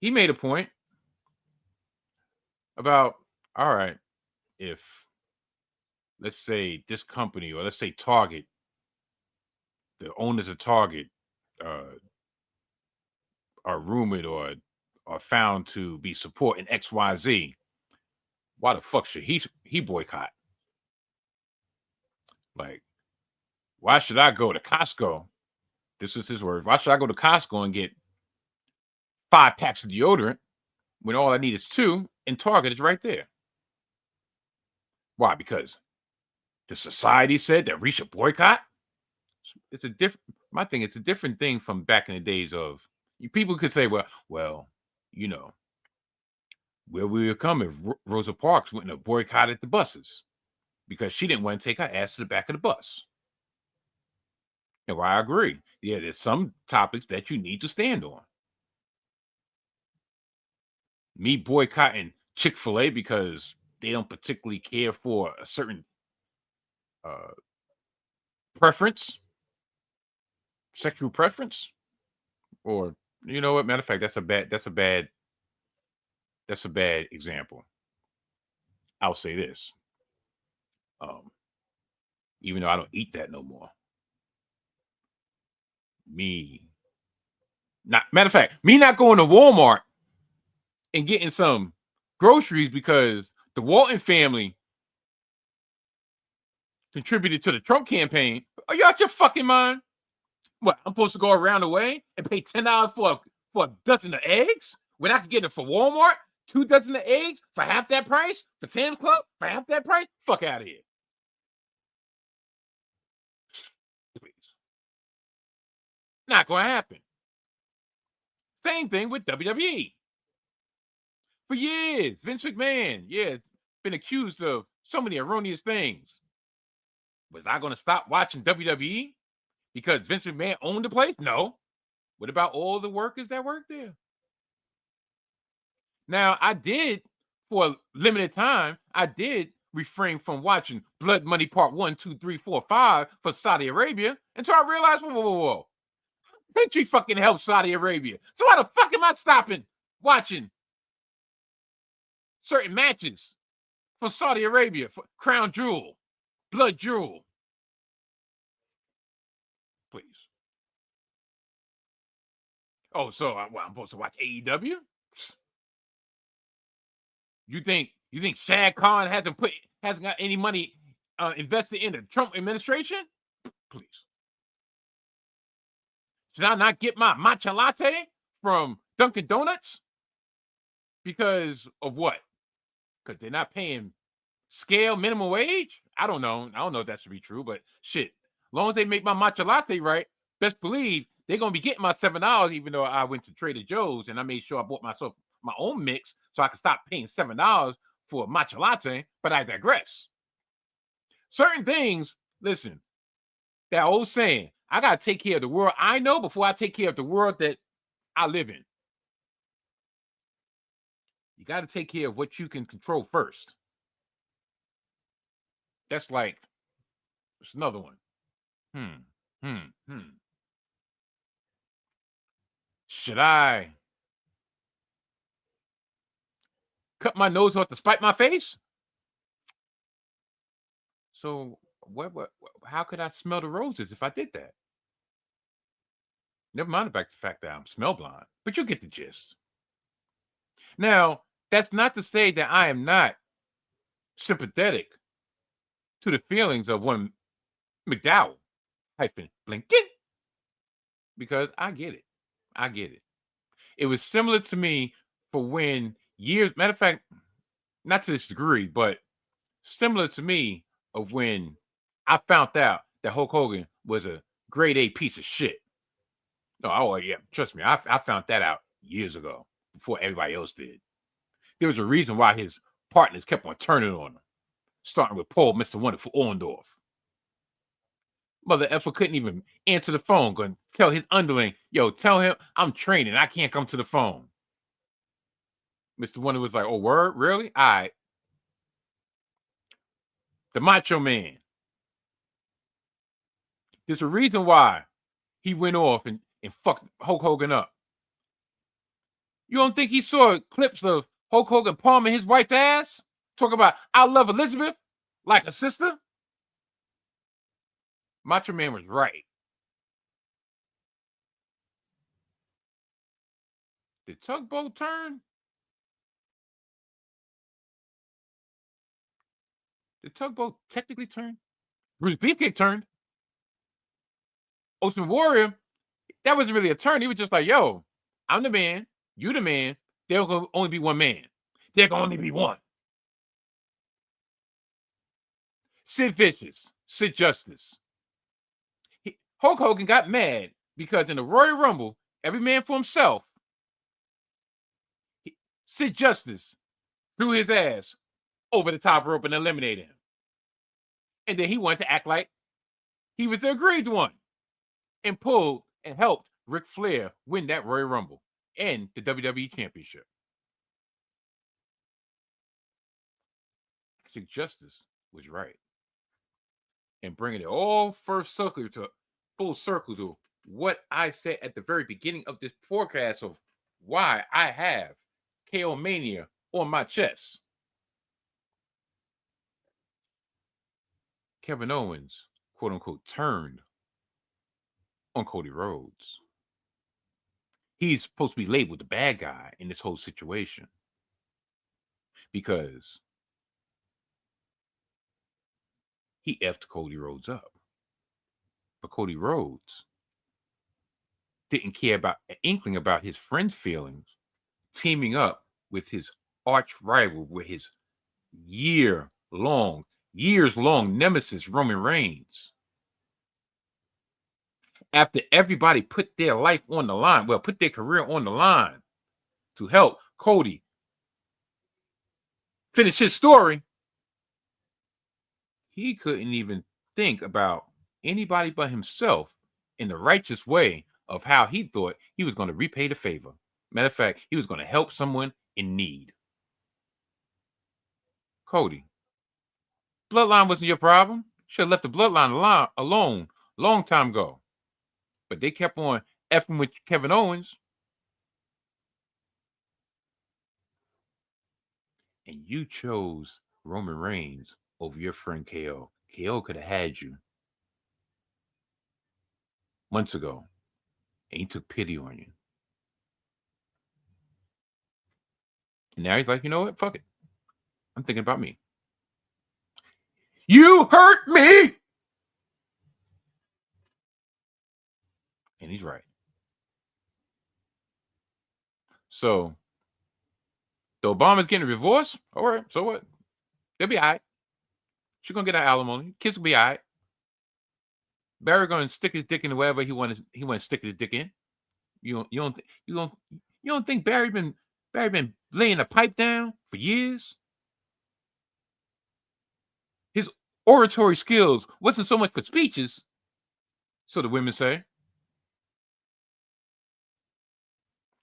he made a point about, all right, if let's say this company, or let's say Target, the owners of Target are rumored or are found to be supporting XYZ, why the fuck should he boycott? Like, why should I go to Costco? This is his word. Why should I go to Costco and get 5 packs of deodorant when all I need is 2 and Target is right there? Why? Because the society said that we should boycott? It's a different, my thing, it's a different thing from back in the days of, people could say, well, you know, where we were coming, Rosa Parks wouldn't have boycotted the buses because she didn't want to take her ass to the back of the bus. And well, I agree. Yeah, there's some topics that you need to stand on. Me boycotting Chick-fil-A because they don't particularly care for a certain preference, sexual preference, or you know what? Matter of fact, that's a bad example. I'll say this. Even though I don't eat that no more. Matter of fact, me not going to Walmart and getting some groceries because the Walton family contributed to the Trump campaign. Are you out your fucking mind? What, I'm supposed to go around the way and pay $10 for a dozen of eggs when I can get it for Walmart? 2 dozen of eggs for half that price? For Sam's Club for half that price? Fuck out of here. Please. Not going to happen. Same thing with WWE. For years, Vince McMahon, been accused of so many erroneous things. Was I going to stop watching WWE because Vince McMahon owned the place? No. What about all the workers that work there? Now, I did, for a limited time, I did refrain from watching Blood Money Part 1, 2, 3, 4, 5 for Saudi Arabia until I realized, whoa. Country fucking helps Saudi Arabia. So why the fuck am I stopping watching certain matches for Saudi Arabia, for Crown Jewel, Blood Jewel? Please. Oh, so I'm supposed to watch AEW? You think Shad Khan hasn't got any money invested in the Trump administration? Please. Should I not get my matcha latte from Dunkin' Donuts? Because of what? Because they're not paying scale minimum wage? I don't know. I don't know if that should be true, but shit. As long as they make my matcha latte right, best believe they're going to be getting my $7, even though I went to Trader Joe's and I made sure I bought myself my own mix so I could stop paying $7 for a matcha latte, but I digress. Certain things, listen, that old saying, I got to take care of the world I know before I take care of the world that I live in. You got to take care of what you can control first. That's like, it's another one. Should I cut my nose off to spite my face? So how could I smell the roses if I did that? Never mind about the fact that I'm smell blind, but you get the gist. Now, that's not to say that I am not sympathetic to the feelings of one McDowell -Blinken, because I get it. I get it. It was similar to me for when years, matter of fact, not to this degree, but similar to me of when I found out that Hulk Hogan was a grade A piece of shit. No, oh yeah, trust me, I found that out years ago before everybody else did. There was a reason why his partners kept on turning on him, starting with Paul, Mr. Wonderful Orndorff. Mother effer couldn't even answer the phone, going to tell his underling, yo, tell him I'm training, I can't come to the phone. Mr. Wonder was like, oh, word? Really? All right. The Macho Man. There's a reason why he went off and fucked Hulk Hogan up. You don't think he saw clips of Hulk Hogan palming his wife's ass? Talk about, I love Elizabeth like a sister? Macho Man was right. Did Tugboat turn? Did Tugboat technically turn? Bruce Beefcake turned. Ultimate Warrior, that wasn't really a turn. He was just like, yo, I'm the man, you the man, there will only be one man. There can only be one. Sid Vicious, Sid Justice. Hulk Hogan got mad because in the Royal Rumble, every man for himself, Sid Justice threw his ass over the top rope and eliminated him. And then he wanted to act like he was the agreed one and pulled and helped Ric Flair win that Royal Rumble and the WWE Championship. Sid Justice was right. And bringing it all full circle to what I said at the very beginning of this forecast of why I have KO Mania on my chest. Kevin Owens, quote unquote, turned on Cody Rhodes. He's supposed to be labeled the bad guy in this whole situation because he effed Cody Rhodes up. But Cody Rhodes didn't care about an inkling about his friend's feelings, teaming up with his arch rival, with his years-long nemesis, Roman Reigns. After everybody put their life on the line, put their career on the line to help Cody finish his story, he couldn't even think about anybody but himself in the righteous way of how he thought he was going to repay the favor. Matter of fact, he was going to help someone in need. Cody, bloodline wasn't your problem. Should have left the bloodline alone long time ago. But they kept on effing with Kevin Owens. And you chose Roman Reigns over your friend KO. KO could have had you months ago. And he took pity on you. And now he's like, you know what? Fuck it. I'm thinking about me. You hurt me. And he's right. So the Obama's getting a divorce. All right, so what? They'll be all right. She's gonna get her alimony. Kids will be all right. Barry gonna stick his dick in wherever he want to stick his dick in. You don't think Barry been laying a pipe down for years? His oratory skills wasn't so much for speeches, so the women say.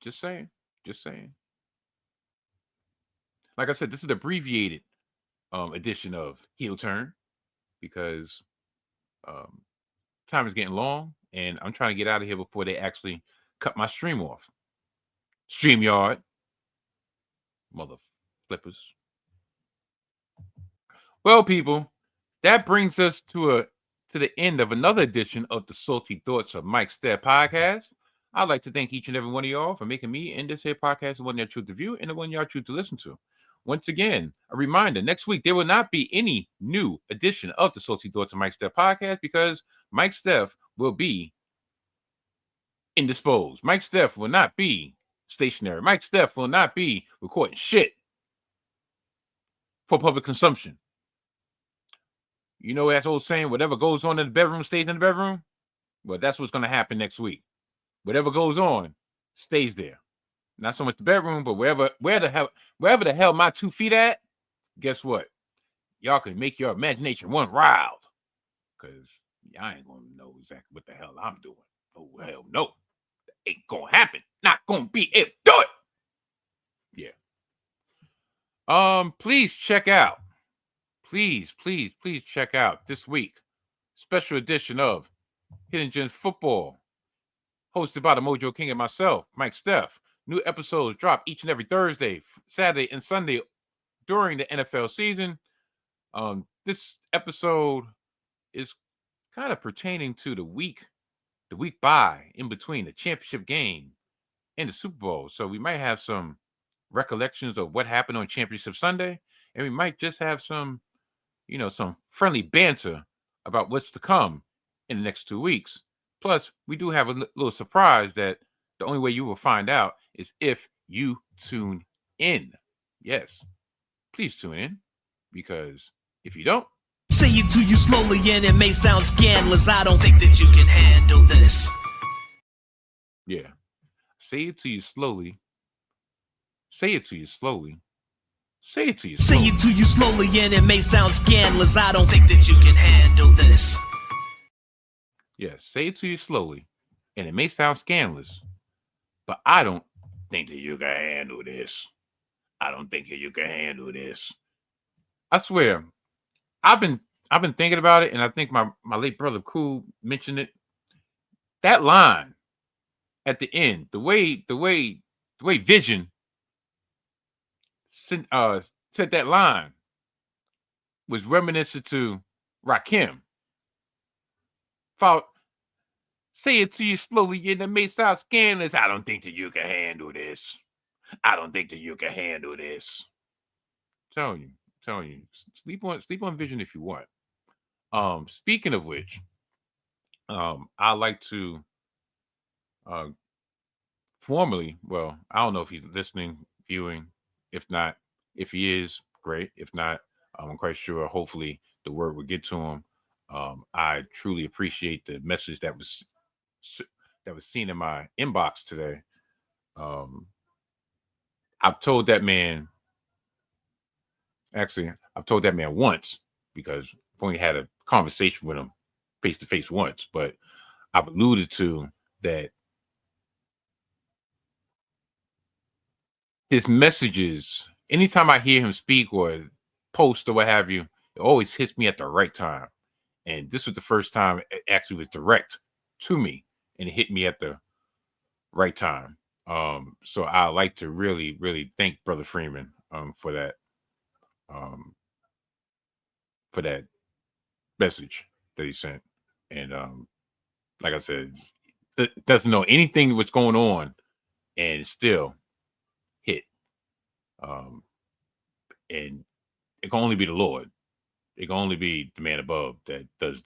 Just saying. Like I said, this is the abbreviated edition of Heel Turn because time is getting long and I'm trying to get out of here before they actually cut my stream off. StreamYard. Mother flippers. Well, people, that brings us to the end of another edition of the Salty Thoughts of Mike Steph podcast. I'd like to thank each and every one of y'all for making me and this here podcast the one y'all choose to view and the one y'all choose to listen to. Once again, a reminder, next week there will not be any new edition of the Salty Thoughts of Mike Steph podcast because Mike Steph will be indisposed. Mike Steph will not be stationary. Mike Steph will not be recording shit for public consumption. You know that old saying, whatever goes on in the bedroom stays in the bedroom? Well, that's what's going to happen next week. Whatever goes on stays there. Not so much the bedroom, but wherever the hell my 2 feet at, guess what? Y'all can make your imagination run wild. Because I ain't going to know exactly what the hell I'm doing. Oh, hell no. That ain't going to happen. Not going to be able to do it. Yeah. Please check out. Please check out this week. Special edition of Hidden Gems Football. Hosted by the Mojo King and myself, Mike Steph. New episodes drop each and every Thursday, Saturday, and Sunday during the NFL season. This episode is kind of pertaining to the week by in between the championship game and the Super Bowl. So we might have some recollections of what happened on Championship Sunday, and we might just have some friendly banter about what's to come in the next 2 weeks. Plus, we do have a little surprise that the only way you will find out is if you tune in. Yes, please tune in, because if you don't, say it to you slowly and it may sound scandalous. I don't think that you can handle this. Yeah. Say it to you slowly. Say it to you slowly. Say it to you slowly. Say it to you slowly and it may sound scandalous. I don't think that you can handle this. Yes, say it to you slowly, and it may sound scandalous, but I don't think that you can handle this. I don't think that you can handle this. I swear, I've been thinking about it, and I think my late brother Cool mentioned it. That line at the end, the way Vision said that line was reminiscent to Rakim. Say it to you slowly, and it may sound scandalous. I don't think that you can handle this. I don't think that you can handle this. I'm telling you. Sleep on Vision if you want. Speaking of which, I like to formally, well, I don't know if he's listening, viewing. If not, if he is, great. If not, I'm quite sure hopefully the word will get to him. I truly appreciate the message that was seen in my inbox today. I've told that man once, because I've only had a conversation with him face to face once, but I've alluded to that his messages, anytime I hear him speak or post or what have you, it always hits me at the right time. And this was the first time it actually was direct to me, and it hit me at the right time. So I like to really, really thank Brother Freeman for that message that he sent. And like I said, doesn't know anything what's going on, and still hit. And it can only be the Lord. It can only be the man above that does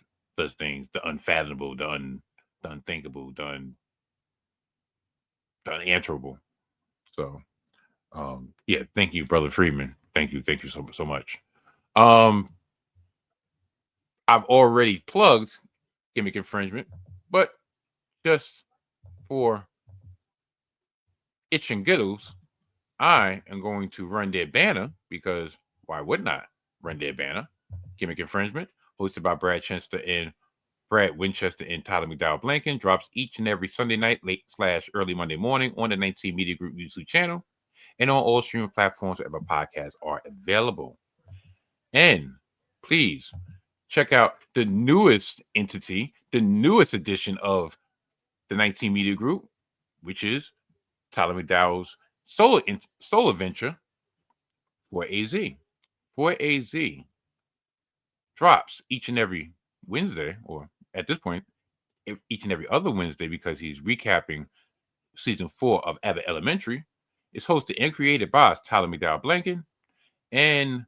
things, the unfathomable, the unthinkable, the unanswerable. So, yeah, thank you, brother Freeman. Thank you so much. I've already plugged gimmick infringement, but just for itch and giggles, I am going to run their banner because why wouldn't I run their banner? Gimmick infringement, hosted by Brad Winchester and Tyler McDowell Blanken, drops each and every Sunday night, late/early Monday morning on the 19 Media Group YouTube channel and on all streaming platforms wherever podcasts are available. And please check out the newest entity, the newest edition of the 19 Media Group, which is Tyler McDowell's solo venture, 4AZ. 4AZ drops each and every Wednesday, or at this point, each and every other Wednesday, because he's recapping season 4 of Abbott Elementary. It's hosted and created by Tyler McDowell Blanken, and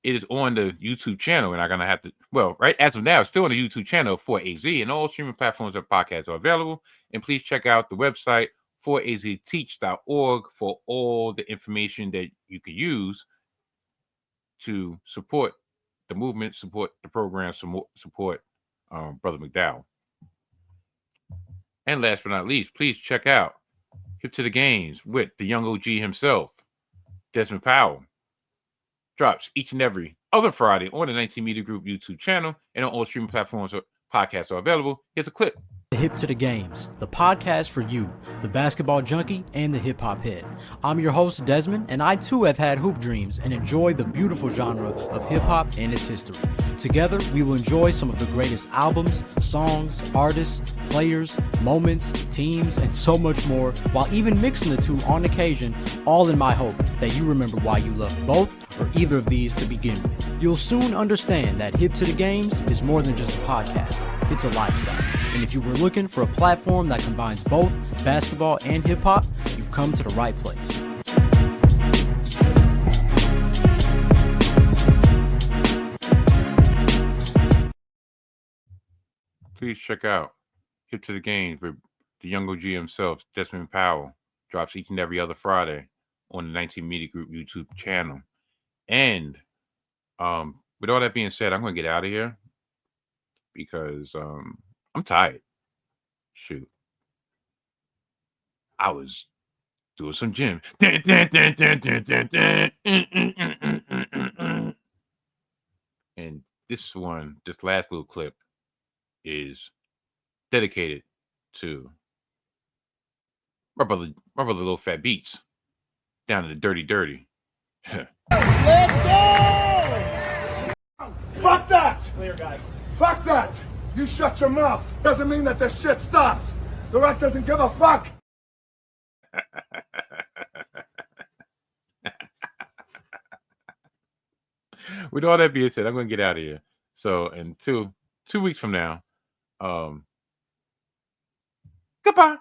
it is on the YouTube channel. And I'm gonna have to, well, right as of now, it's still on the YouTube channel for AZ, and all streaming platforms of podcasts are available. And please check out the website 4azteach.org for all the information that you can use to support the movement, support the program, support Brother McDowell. And last but not least, please check out Hip to the Games with the young OG himself, Desmond Powell. Drops each and every other Friday on the 19 Media Group YouTube channel, and on all streaming platforms podcasts are available. Here's a clip. Hip to the Games, the podcast for you, the basketball junkie and the hip-hop head. I'm your host, Desmond, and I too have had hoop dreams and enjoy the beautiful genre of hip-hop and its history. Together, we will enjoy some of the greatest albums, songs, artists, players, moments, teams, and so much more, while even mixing the two on occasion, all in my hope that you remember why you love both or either of these to begin with. You'll soon understand that Hip to the Games is more than just a podcast. It's a lifestyle. And if you were looking for a platform that combines both basketball and hip-hop, you've come to the right place. Please check out Hip to the Games with the young OG himself, Desmond Powell. Drops each and every other Friday on the 19 Media Group YouTube channel. And with all that being said, I'm going to get out of here because I'm tired. Shoot. I was doing some gym. And this last little clip is dedicated to my brother Little Fat Beats down in the Dirty. Let's go! Fuck that! Clear, guys. Fuck that! You shut your mouth. Doesn't mean that this shit stops. The Rock doesn't give a fuck. With all that being said, I'm going to get out of here. So, in 2 weeks from now, goodbye.